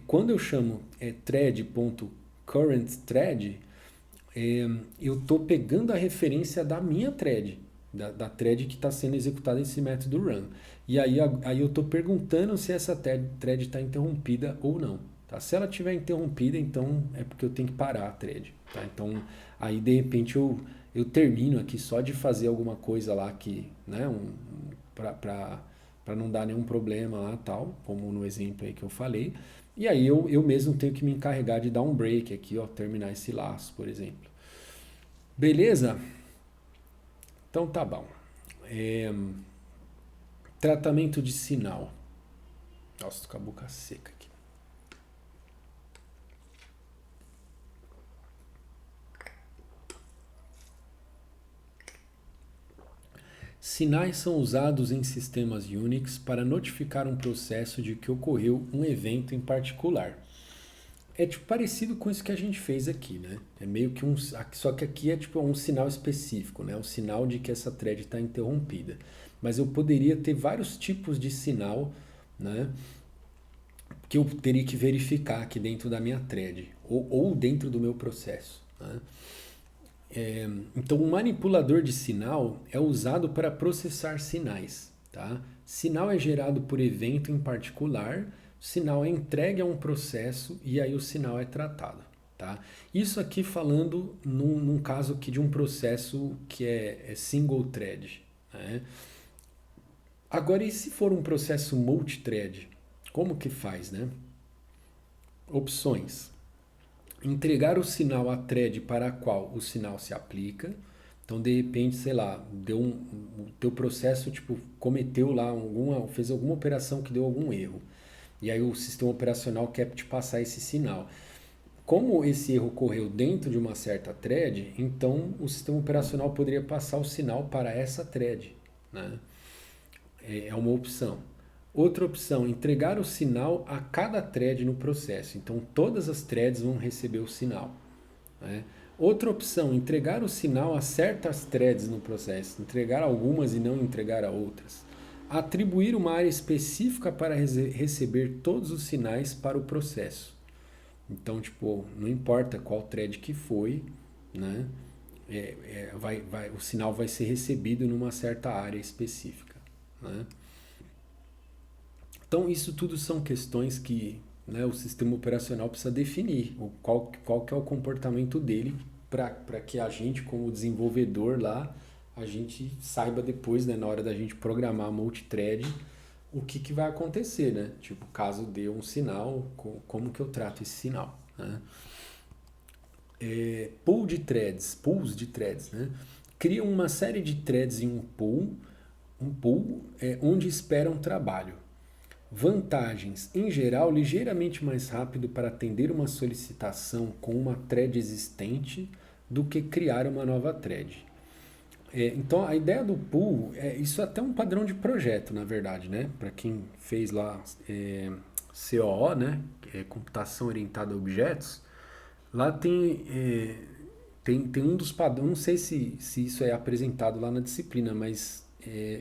quando eu chamo thread.currentThread, eu estou pegando a referência da minha thread, da thread que está sendo executada esse método run. E aí eu estou perguntando se essa thread está interrompida ou não. Tá? Se ela estiver interrompida, então é porque eu tenho que parar a thread. Tá? Então, aí de repente eu termino aqui só de fazer alguma coisa lá que, né, para não dar nenhum problema lá, tal, como no exemplo aí que eu falei. E aí eu mesmo tenho que me encarregar de dar um break aqui, ó, terminar esse laço, por exemplo. Beleza? Então tá bom. É, tratamento de sinal. Nossa, tô com a boca seca aqui. Sinais são usados em sistemas Unix para notificar um processo de que ocorreu um evento em particular. É tipo parecido com isso que a gente fez aqui, né? É meio que só que aqui é tipo um sinal específico, né? Um sinal de que essa thread está interrompida. Mas eu poderia ter vários tipos de sinal, né? Que eu teria que verificar aqui dentro da minha thread ou dentro do meu processo, né? Então, um manipulador de sinal é usado para processar sinais. Tá? Sinal é gerado por evento em particular, sinal é entregue a um processo e aí o sinal é tratado. Tá? Isso aqui falando num caso aqui de um processo que é single thread. Né? Agora, e se for um processo multithread? Como que faz? Né? Opções. Entregar o sinal à thread para a qual o sinal se aplica. Então, de repente, sei lá, o teu processo tipo cometeu lá fez alguma operação que deu algum erro. E aí o sistema operacional quer te passar esse sinal. Como esse erro ocorreu dentro de uma certa thread, então o sistema operacional poderia passar o sinal para essa thread, né? É uma opção. Outra opção, entregar o sinal a cada thread no processo. Então, todas as threads vão receber o sinal. Né? Outra opção, entregar o sinal a certas threads no processo. Entregar algumas e não entregar a outras. Atribuir uma área específica para receber todos os sinais para o processo. Então, tipo, não importa qual thread que foi, né? O sinal vai ser recebido numa certa área específica. Né? Então, isso tudo são questões que, né, o sistema operacional precisa definir qual que é o comportamento dele para que a gente, como desenvolvedor lá, a gente saiba depois, né, na hora da gente programar multithread, o que vai acontecer, né? Tipo, caso dê um sinal, como que eu trato esse sinal, né? Pools de threads, né? Criam uma série de threads em um pool onde esperam trabalho. Vantagens: em geral, ligeiramente mais rápido para atender uma solicitação com uma thread existente do que criar uma nova thread. Então, a ideia do pool, isso é até um padrão de projeto, na verdade, né? Para quem fez lá COO, né? Computação Orientada a Objetos, lá tem um dos padrões, não sei se isso é apresentado lá na disciplina, mas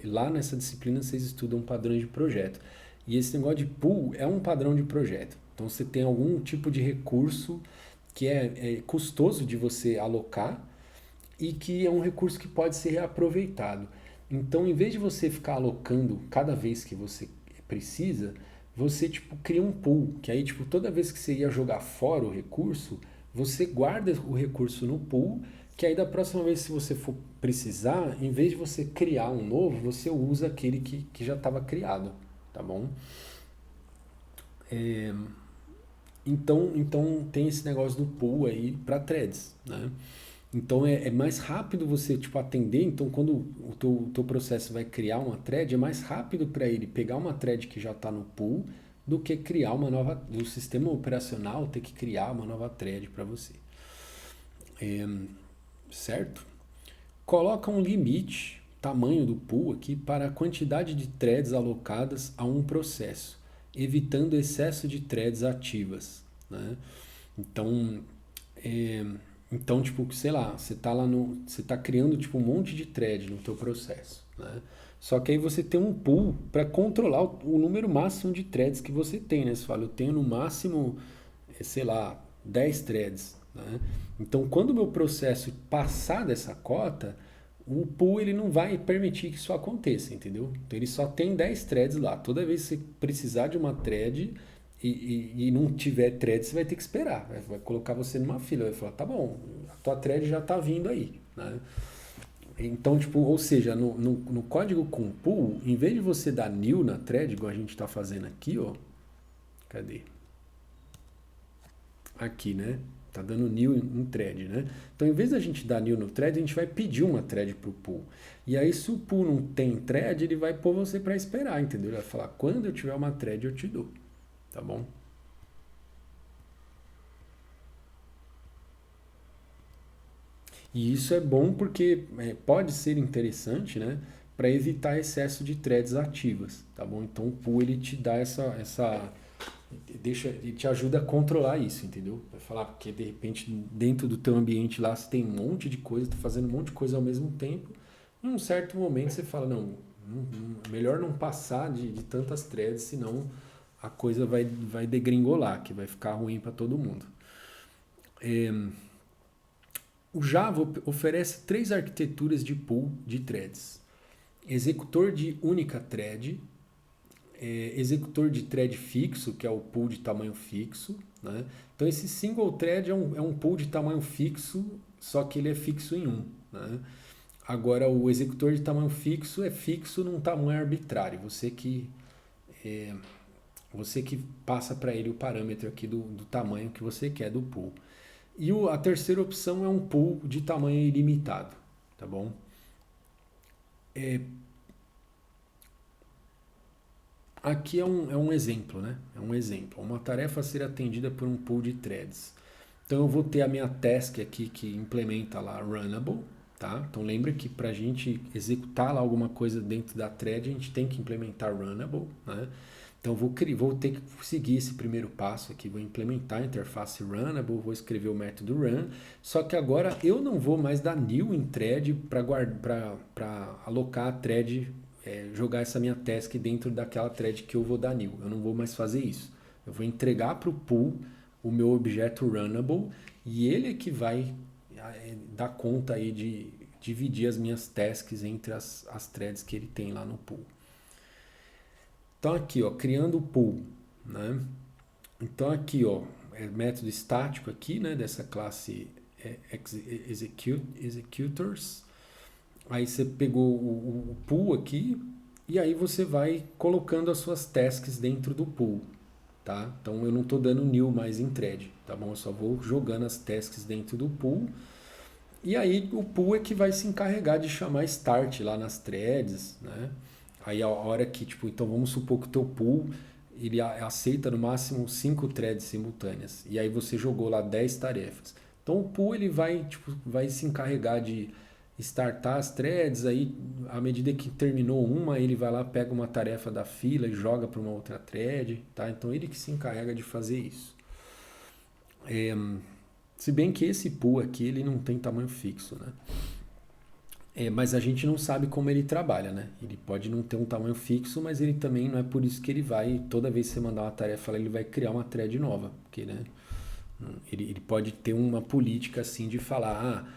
lá nessa disciplina vocês estudam padrões de projeto. E esse negócio de pool é um padrão de projeto. Então você tem algum tipo de recurso que é custoso de você alocar e que é um recurso que pode ser reaproveitado. Então, em vez de você ficar alocando cada vez que você precisa, você tipo cria um pool, que aí tipo toda vez que você ia jogar fora o recurso, você guarda o recurso no pool, que aí da próxima vez se você for precisar, em vez de você criar um novo, você usa aquele que já estava criado, tá bom? Então tem esse negócio do pool aí para threads, né? Então é mais rápido você tipo atender. Então quando o teu processo vai criar uma thread, é mais rápido para ele pegar uma thread que já está no pool do que criar uma nova, do sistema operacional ter que criar uma nova thread para você. Certo? Coloca um limite, tamanho do pool aqui, para a quantidade de threads alocadas a um processo, evitando excesso de threads ativas, né? Então, então, tipo, sei lá, você tá criando tipo um monte de thread no teu processo, né? Só que aí você tem um pool para controlar o número máximo de threads que você tem, né? Você fala, eu tenho no máximo, sei lá, 10 threads, né? Então, quando o meu processo passar dessa cota, o pool ele não vai permitir que isso aconteça, entendeu? Então ele só tem 10 threads lá. Toda vez que você precisar de uma thread e não tiver thread, você vai ter que esperar. Vai colocar você numa fila, vai falar, tá bom, a tua thread já tá vindo aí, né? Então, tipo, ou seja, no código com pool, em vez de você dar new na thread, igual a gente está fazendo aqui, ó. Cadê? Aqui, né? Tá dando new em thread, né? Então, em vez da gente dar new no thread, a gente vai pedir uma thread pro pool. E aí, se o pool não tem thread, ele vai pôr você para esperar, entendeu? Ele vai falar, quando eu tiver uma thread, eu te dou. Tá bom? E isso é bom porque pode ser interessante, né? Para evitar excesso de threads ativas, tá bom? Então o pool ele te dá ele te ajuda a controlar isso, entendeu? Vai falar porque de repente dentro do teu ambiente lá você tem um monte de coisa, tá fazendo um monte de coisa ao mesmo tempo. Em um certo momento você fala, melhor não passar de tantas threads, senão a coisa vai degringolar, que vai ficar ruim para todo mundo. O Java oferece três arquiteturas de pool de threads: executor de única thread, executor de thread fixo, que é o pool de tamanho fixo, né? Então esse single thread é um pool de tamanho fixo, só que ele é fixo em um, né? Agora o executor de tamanho fixo é fixo num tamanho arbitrário, você que passa para ele o parâmetro aqui do tamanho que você quer do pool. E a terceira opção é um pool de tamanho ilimitado, tá bom? Aqui é um exemplo, né? É um exemplo. Uma tarefa a ser atendida por um pool de threads. Então eu vou ter a minha task aqui que implementa lá runnable, tá? Então lembra que para a gente executar lá alguma coisa dentro da thread, a gente tem que implementar runnable, né? Então vou ter que seguir esse primeiro passo aqui, vou implementar a interface runnable, vou escrever o método run, só que agora eu não vou mais dar new em thread para alocar a thread, jogar essa minha task dentro daquela thread que eu vou dar new. Eu não vou mais fazer isso. Eu vou entregar para o pool o meu objeto runnable e ele é que vai dar conta aí de dividir as minhas tasks entre as threads que ele tem lá no pool. Então aqui, ó, criando o pool, né? Então aqui, ó, método estático aqui, né, dessa classe executors. Aí você pegou o pool aqui e aí você vai colocando as suas tasks dentro do pool, tá? Então eu não estou dando new mais em thread, tá bom? Eu só vou jogando as tasks dentro do pool. E aí o pool é que vai se encarregar de chamar start lá nas threads, né? Aí a hora que, tipo, então vamos supor que o teu pool ele aceita no máximo 5 threads simultâneas. E aí você jogou lá 10 tarefas. Então o pool ele vai se encarregar de startar as threads, aí à medida que terminou uma, ele vai lá, pega uma tarefa da fila e joga para uma outra thread, tá? Então ele que se encarrega de fazer isso. Se bem que esse pool aqui ele não tem tamanho fixo, né? Mas a gente não sabe como ele trabalha, né? Ele pode não ter um tamanho fixo, mas ele também não é por isso que ele vai, toda vez que você mandar uma tarefa, ele vai criar uma thread nova, porque, né? Ele pode ter uma política assim de falar,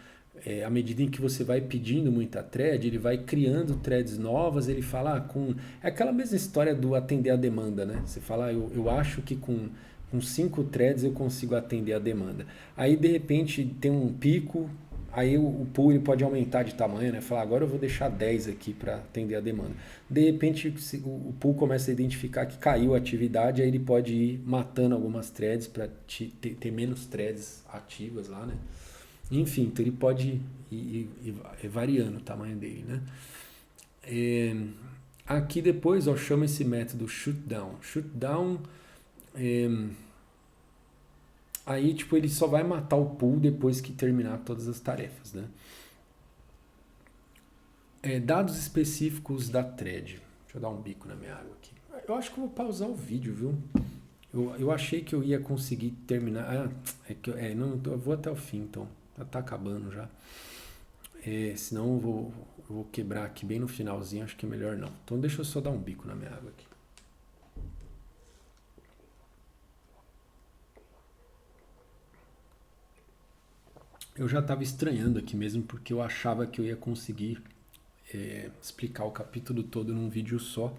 à medida em que você vai pedindo muita thread, ele vai criando threads novas, ele fala, é aquela mesma história do atender a demanda, né? Você fala, eu acho que com 5 threads eu consigo atender a demanda. Aí de repente tem um pico, aí o pool ele pode aumentar de tamanho, né? Falar, agora eu vou deixar 10 aqui para atender a demanda. De repente o pool começa a identificar que caiu a atividade, aí ele pode ir matando algumas threads para ter menos threads ativas lá, né? Enfim, então ele pode ir variando o tamanho dele, né? Aqui depois, ó, chama esse método shutdown. Shutdown, aí tipo ele só vai matar o pool depois que terminar todas as tarefas, né? Dados específicos da thread. Deixa eu dar um bico na minha água aqui. Eu acho que eu vou pausar o vídeo, viu? Eu achei que eu ia conseguir terminar. Não, eu vou até o fim, então. Já tá acabando já. Senão eu vou quebrar aqui bem no finalzinho, acho que é melhor não. Então deixa eu só dar um bico na minha água aqui. eu já estava estranhando aqui mesmo, porque eu achava que eu ia conseguir explicar o capítulo todo num vídeo só.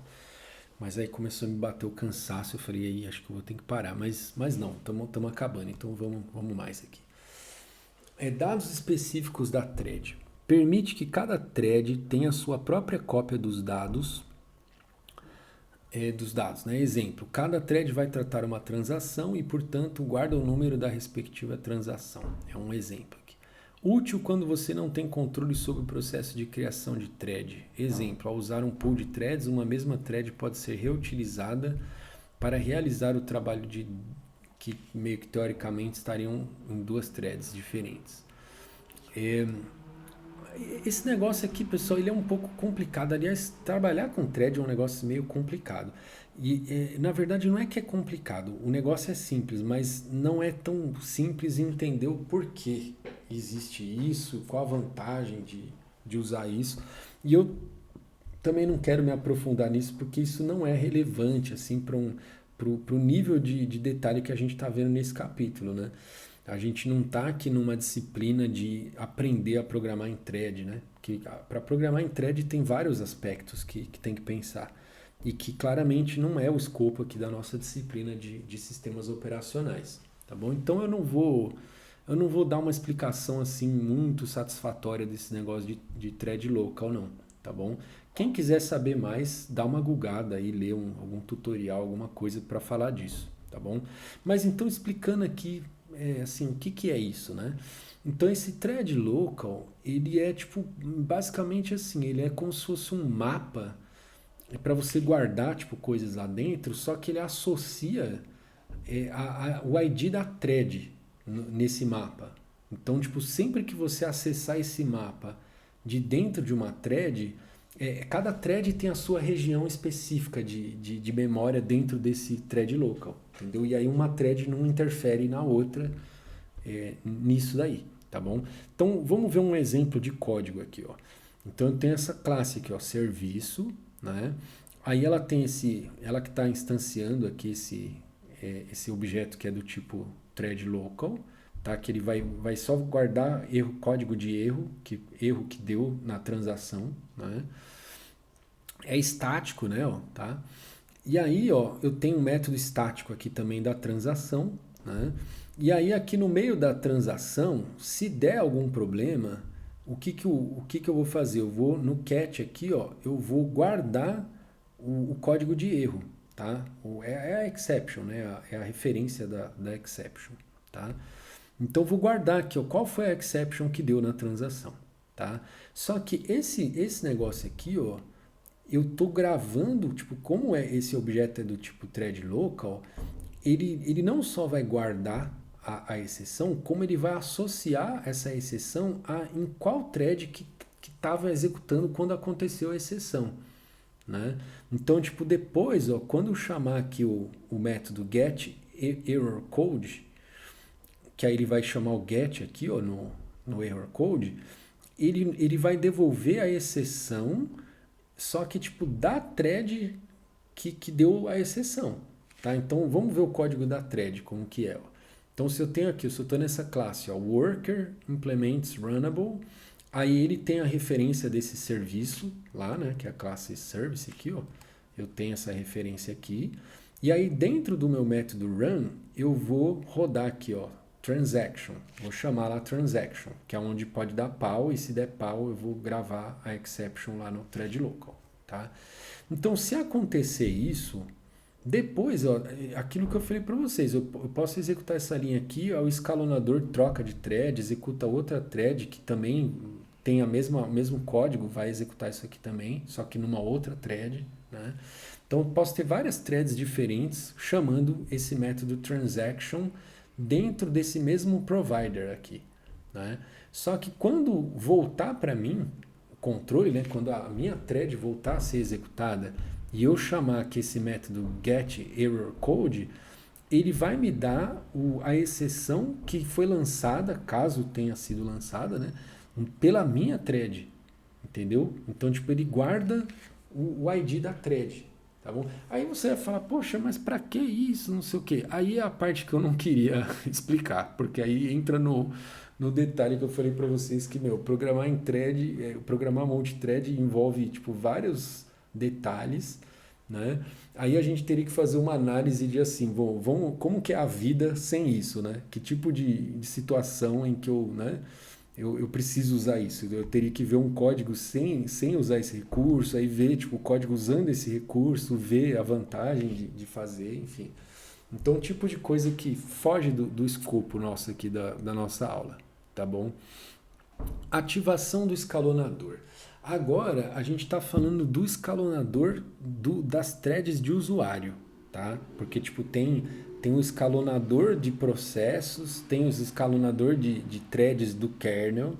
Mas aí começou a me bater o cansaço, eu falei, aí acho que eu vou ter que parar. Mas não, estamos acabando, então vamos mais aqui. Dados específicos da thread. Permite que cada thread tenha sua própria cópia dos dados, né? Exemplo, cada thread vai tratar uma transação e, portanto, guarda o número da respectiva transação. É um exemplo aqui. Útil quando você não tem controle sobre o processo de criação de thread. Exemplo, ao usar um pool de threads, uma mesma thread pode ser reutilizada para realizar o trabalho que meio que teoricamente estariam em duas threads diferentes. Esse negócio aqui, pessoal, ele é um pouco complicado. Aliás, trabalhar com thread é um negócio meio complicado. E, na verdade, não é que é complicado. O negócio é simples, mas não é tão simples entender o porquê existe isso, qual a vantagem de usar isso. E eu também não quero me aprofundar nisso, porque isso não é relevante, assim, para o nível de detalhe que a gente está vendo nesse capítulo, né? A gente não está aqui numa disciplina de aprender a programar em thread, né? Que para programar em thread tem vários aspectos que tem que pensar e que claramente não é o escopo aqui da nossa disciplina de sistemas operacionais, tá bom? Então eu não vou dar uma explicação assim muito satisfatória desse negócio de thread local, não, tá bom? Quem quiser saber mais, dá uma googada aí, lê algum tutorial, alguma coisa para falar disso, tá bom? Mas então explicando aqui assim, o que é isso, né? Então esse thread local, ele é tipo, basicamente assim, ele é como se fosse um mapa para você guardar tipo coisas lá dentro, só que ele associa o ID da thread nesse mapa. Então, tipo, sempre que você acessar esse mapa de dentro de uma thread, cada thread tem a sua região específica de memória dentro desse thread local, entendeu? E aí uma thread não interfere na outra nisso daí, tá bom? Então vamos ver um exemplo de código aqui, ó. Então eu tenho essa classe aqui, ó, serviço, né? Aí ela tem ela que está instanciando aqui esse objeto que é do tipo thread local, tá? Que ele vai só guardar código de erro que deu na transação, né? É estático, né? Ó, tá? E aí, ó, eu tenho um método estático aqui também da transação, né? E aí aqui no meio da transação, se der algum problema, o que eu vou fazer? Eu vou no cat aqui, ó, eu vou guardar o código de erro, tá? É a exception, né? É a referência da exception, tá? Então eu vou guardar aqui, ó, qual foi a exception que deu na transação, tá? Só que esse negócio aqui, ó, eu tô gravando, tipo, como esse objeto é do tipo thread local, ele não só vai guardar a exceção, como ele vai associar essa exceção em qual thread que estava executando quando aconteceu a exceção, né? Então, tipo, depois, ó, quando eu chamar aqui o método get error code, que aí ele vai chamar o get aqui, ó, no error code, ele vai devolver a exceção, só que tipo da thread que deu a exceção, tá? Então vamos ver o código da thread como que é, ó. Então se eu tenho aqui, se eu estou nessa classe, ó, worker implements runnable, aí ele tem a referência desse serviço lá, né, que é a classe service aqui, ó. Eu tenho essa referência aqui. E aí dentro do meu método run, eu vou rodar aqui, ó, transaction. Vou chamar lá transaction, que é onde pode dar pau, e se der pau eu vou gravar a exception lá no thread local, tá? Então se acontecer isso, depois, ó, aquilo que eu falei para vocês, eu posso executar essa linha aqui, ó, o escalonador troca de thread, executa outra thread que também tem o mesmo código, vai executar isso aqui também, só que numa outra thread, né? Então eu posso ter várias threads diferentes chamando esse método transaction dentro desse mesmo provider aqui, né? Só que quando voltar para mim o controle, né, quando a minha thread voltar a ser executada e eu chamar aqui esse método getErrorCode, ele vai me dar a exceção que foi lançada, caso tenha sido lançada, né, pela minha thread, entendeu? Então, tipo, ele guarda o ID da thread, tá bom? Aí você vai falar, poxa, mas para que isso, não sei o quê. Aí é a parte que eu não queria explicar, porque aí entra no detalhe que eu falei para vocês que, meu, programar em thread, programar multithread envolve, tipo, vários detalhes, né? Aí a gente teria que fazer uma análise de assim, vamos, como que é a vida sem isso, né? Que tipo de situação em que eu preciso usar isso. Eu teria que ver um código sem usar esse recurso, aí ver tipo, o código usando esse recurso, ver a vantagem de fazer, enfim. Então, tipo de coisa que foge do escopo nosso aqui da nossa aula, tá bom? Ativação do escalonador. Agora a gente está falando do escalonador das threads de usuário, tá? Porque tipo tem o escalonador de processos, tem os escalonador de threads do kernel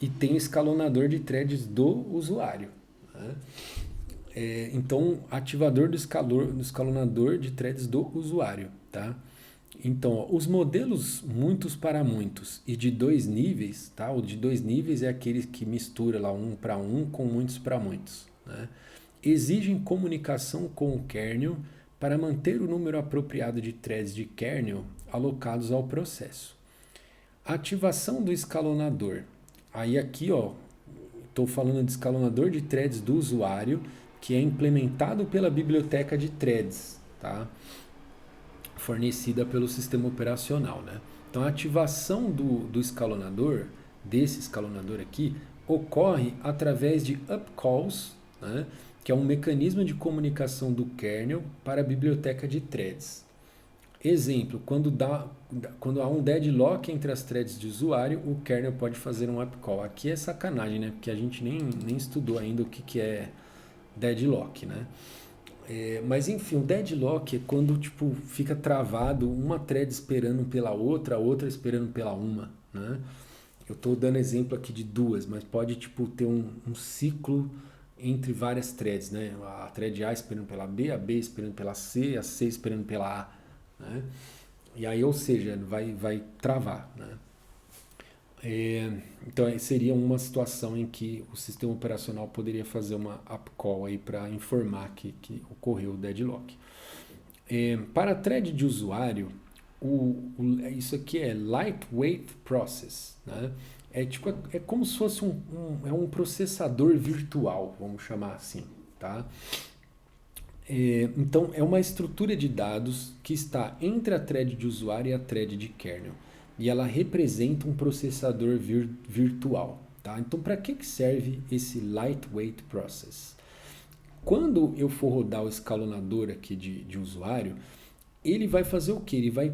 e tem o escalonador de threads do usuário, né? Então, ativador do escalonador de threads do usuário, tá? Então, ó, os modelos muitos para muitos e de dois níveis, tá? O de dois níveis é aquele que mistura lá um para um com muitos para muitos, né? Exigem comunicação com o kernel para manter o número apropriado de threads de kernel alocados ao processo. Ativação do escalonador. Aí aqui, ó, estou falando de escalonador de threads do usuário, que é implementado pela biblioteca de threads, tá? Fornecida pelo sistema operacional, né? Então a ativação do escalonador, desse escalonador aqui, ocorre através de upcalls, né? Que é um mecanismo de comunicação do kernel para a biblioteca de threads. Exemplo, quando há um deadlock entre as threads de usuário, o kernel pode fazer um upcall. Aqui é sacanagem, né? Porque a gente nem estudou ainda o que é deadlock, né? Mas enfim, o deadlock é quando tipo, fica travado uma thread esperando pela outra, a outra esperando pela uma, né? Eu estou dando exemplo aqui de duas, mas pode tipo, ter um ciclo entre várias threads, né? A thread A esperando pela B, a B esperando pela C, a C esperando pela A, né? E aí, ou seja, vai travar, né? Então seria uma situação em que o sistema operacional poderia fazer uma upcall aí para informar que ocorreu o deadlock. Para a thread de usuário, isso aqui é lightweight process, né? É como se fosse um processador virtual, vamos chamar assim, tá? Então é uma estrutura de dados que está entre a thread de usuário e a thread de kernel. E ela representa um processador virtual. Tá? Então, para que serve esse lightweight process? Quando eu for rodar o escalonador aqui de usuário, ele vai fazer o que? Ele vai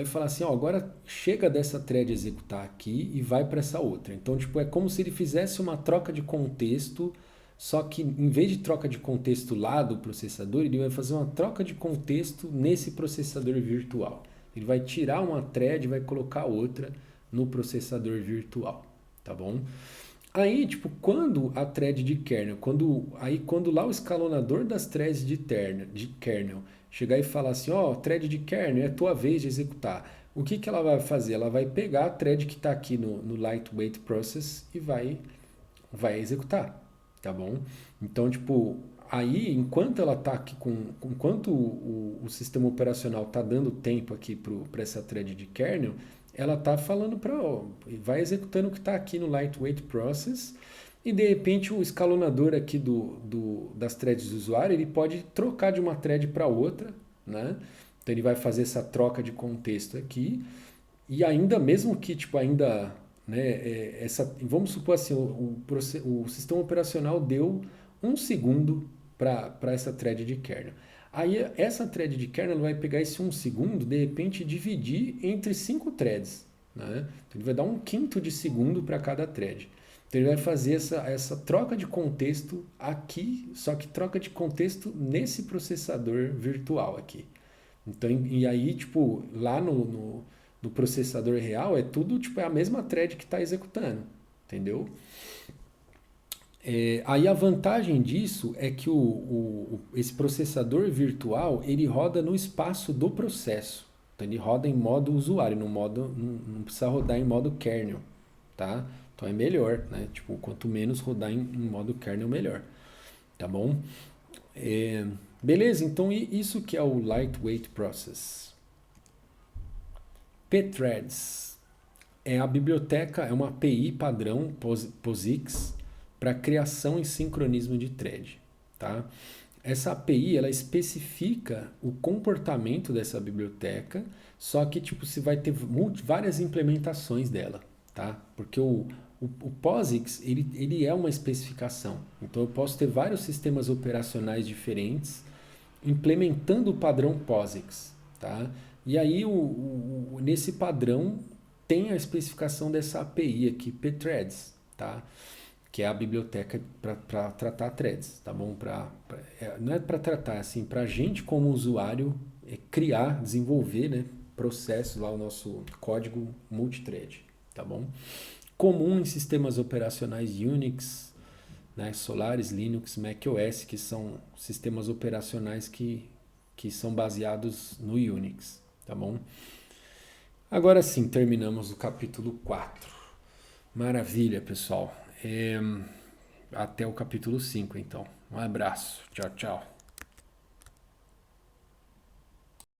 falar assim, ó, agora chega dessa thread executar aqui e vai para essa outra. Então, tipo, é como se ele fizesse uma troca de contexto, só que em vez de troca de contexto lá do processador, ele vai fazer uma troca de contexto nesse processador virtual. Ele vai tirar uma thread e vai colocar outra no processador virtual, tá bom? Aí, tipo, quando a thread de kernel, quando lá o escalonador das threads de kernel chegar e falar assim, ó, thread de kernel, é tua vez de executar. O que ela vai fazer? Ela vai pegar a thread que está aqui no lightweight process e vai executar, tá bom? Então, tipo, aí, enquanto ela está aqui enquanto o sistema operacional está dando tempo aqui para essa thread de kernel, ela está falando vai executando o que está aqui no lightweight process e de repente o escalonador aqui das threads do usuário, ele pode trocar de uma thread para outra, né? Então ele vai fazer essa troca de contexto aqui e ainda mesmo que tipo ainda, né, vamos supor assim, o sistema operacional deu um segundo para essa thread de kernel. Aí essa thread de kernel vai pegar esse um segundo, de repente dividir entre 5 threads, né? Então ele vai dar um quinto de segundo para cada thread. Então ele vai fazer essa troca de contexto aqui, só que troca de contexto nesse processador virtual aqui. Então, e aí, tipo, lá no processador real é tudo, tipo, é a mesma thread que está executando, entendeu? Aí a vantagem disso é que esse processador virtual ele roda no espaço do processo. Então ele roda em modo usuário, não precisa rodar em modo kernel, tá? Então é melhor, né? Tipo, quanto menos rodar em modo kernel, melhor, tá bom? Beleza, então isso que é o lightweight process. Pthreads. é a biblioteca, é uma API padrão POSIX para criação e sincronismo de thread, tá? Essa API, ela especifica o comportamento dessa biblioteca, só que tipo, você vai ter várias implementações dela, tá? Porque o POSIX, ele é uma especificação. Então eu posso ter vários sistemas operacionais diferentes implementando o padrão POSIX, tá? E aí nesse padrão tem a especificação dessa API aqui, pthreads, tá? Que é a biblioteca para tratar threads, tá bom? Não é para tratar, assim, para a gente como usuário criar, desenvolver, né, processos lá, o nosso código multithread, tá bom? Comum em sistemas operacionais Unix, né, Solaris, Linux, macOS, que são sistemas operacionais que são baseados no Unix, tá bom? Agora sim, terminamos o capítulo 4. Maravilha, pessoal. Até o capítulo 5, então. Um abraço. Tchau, tchau.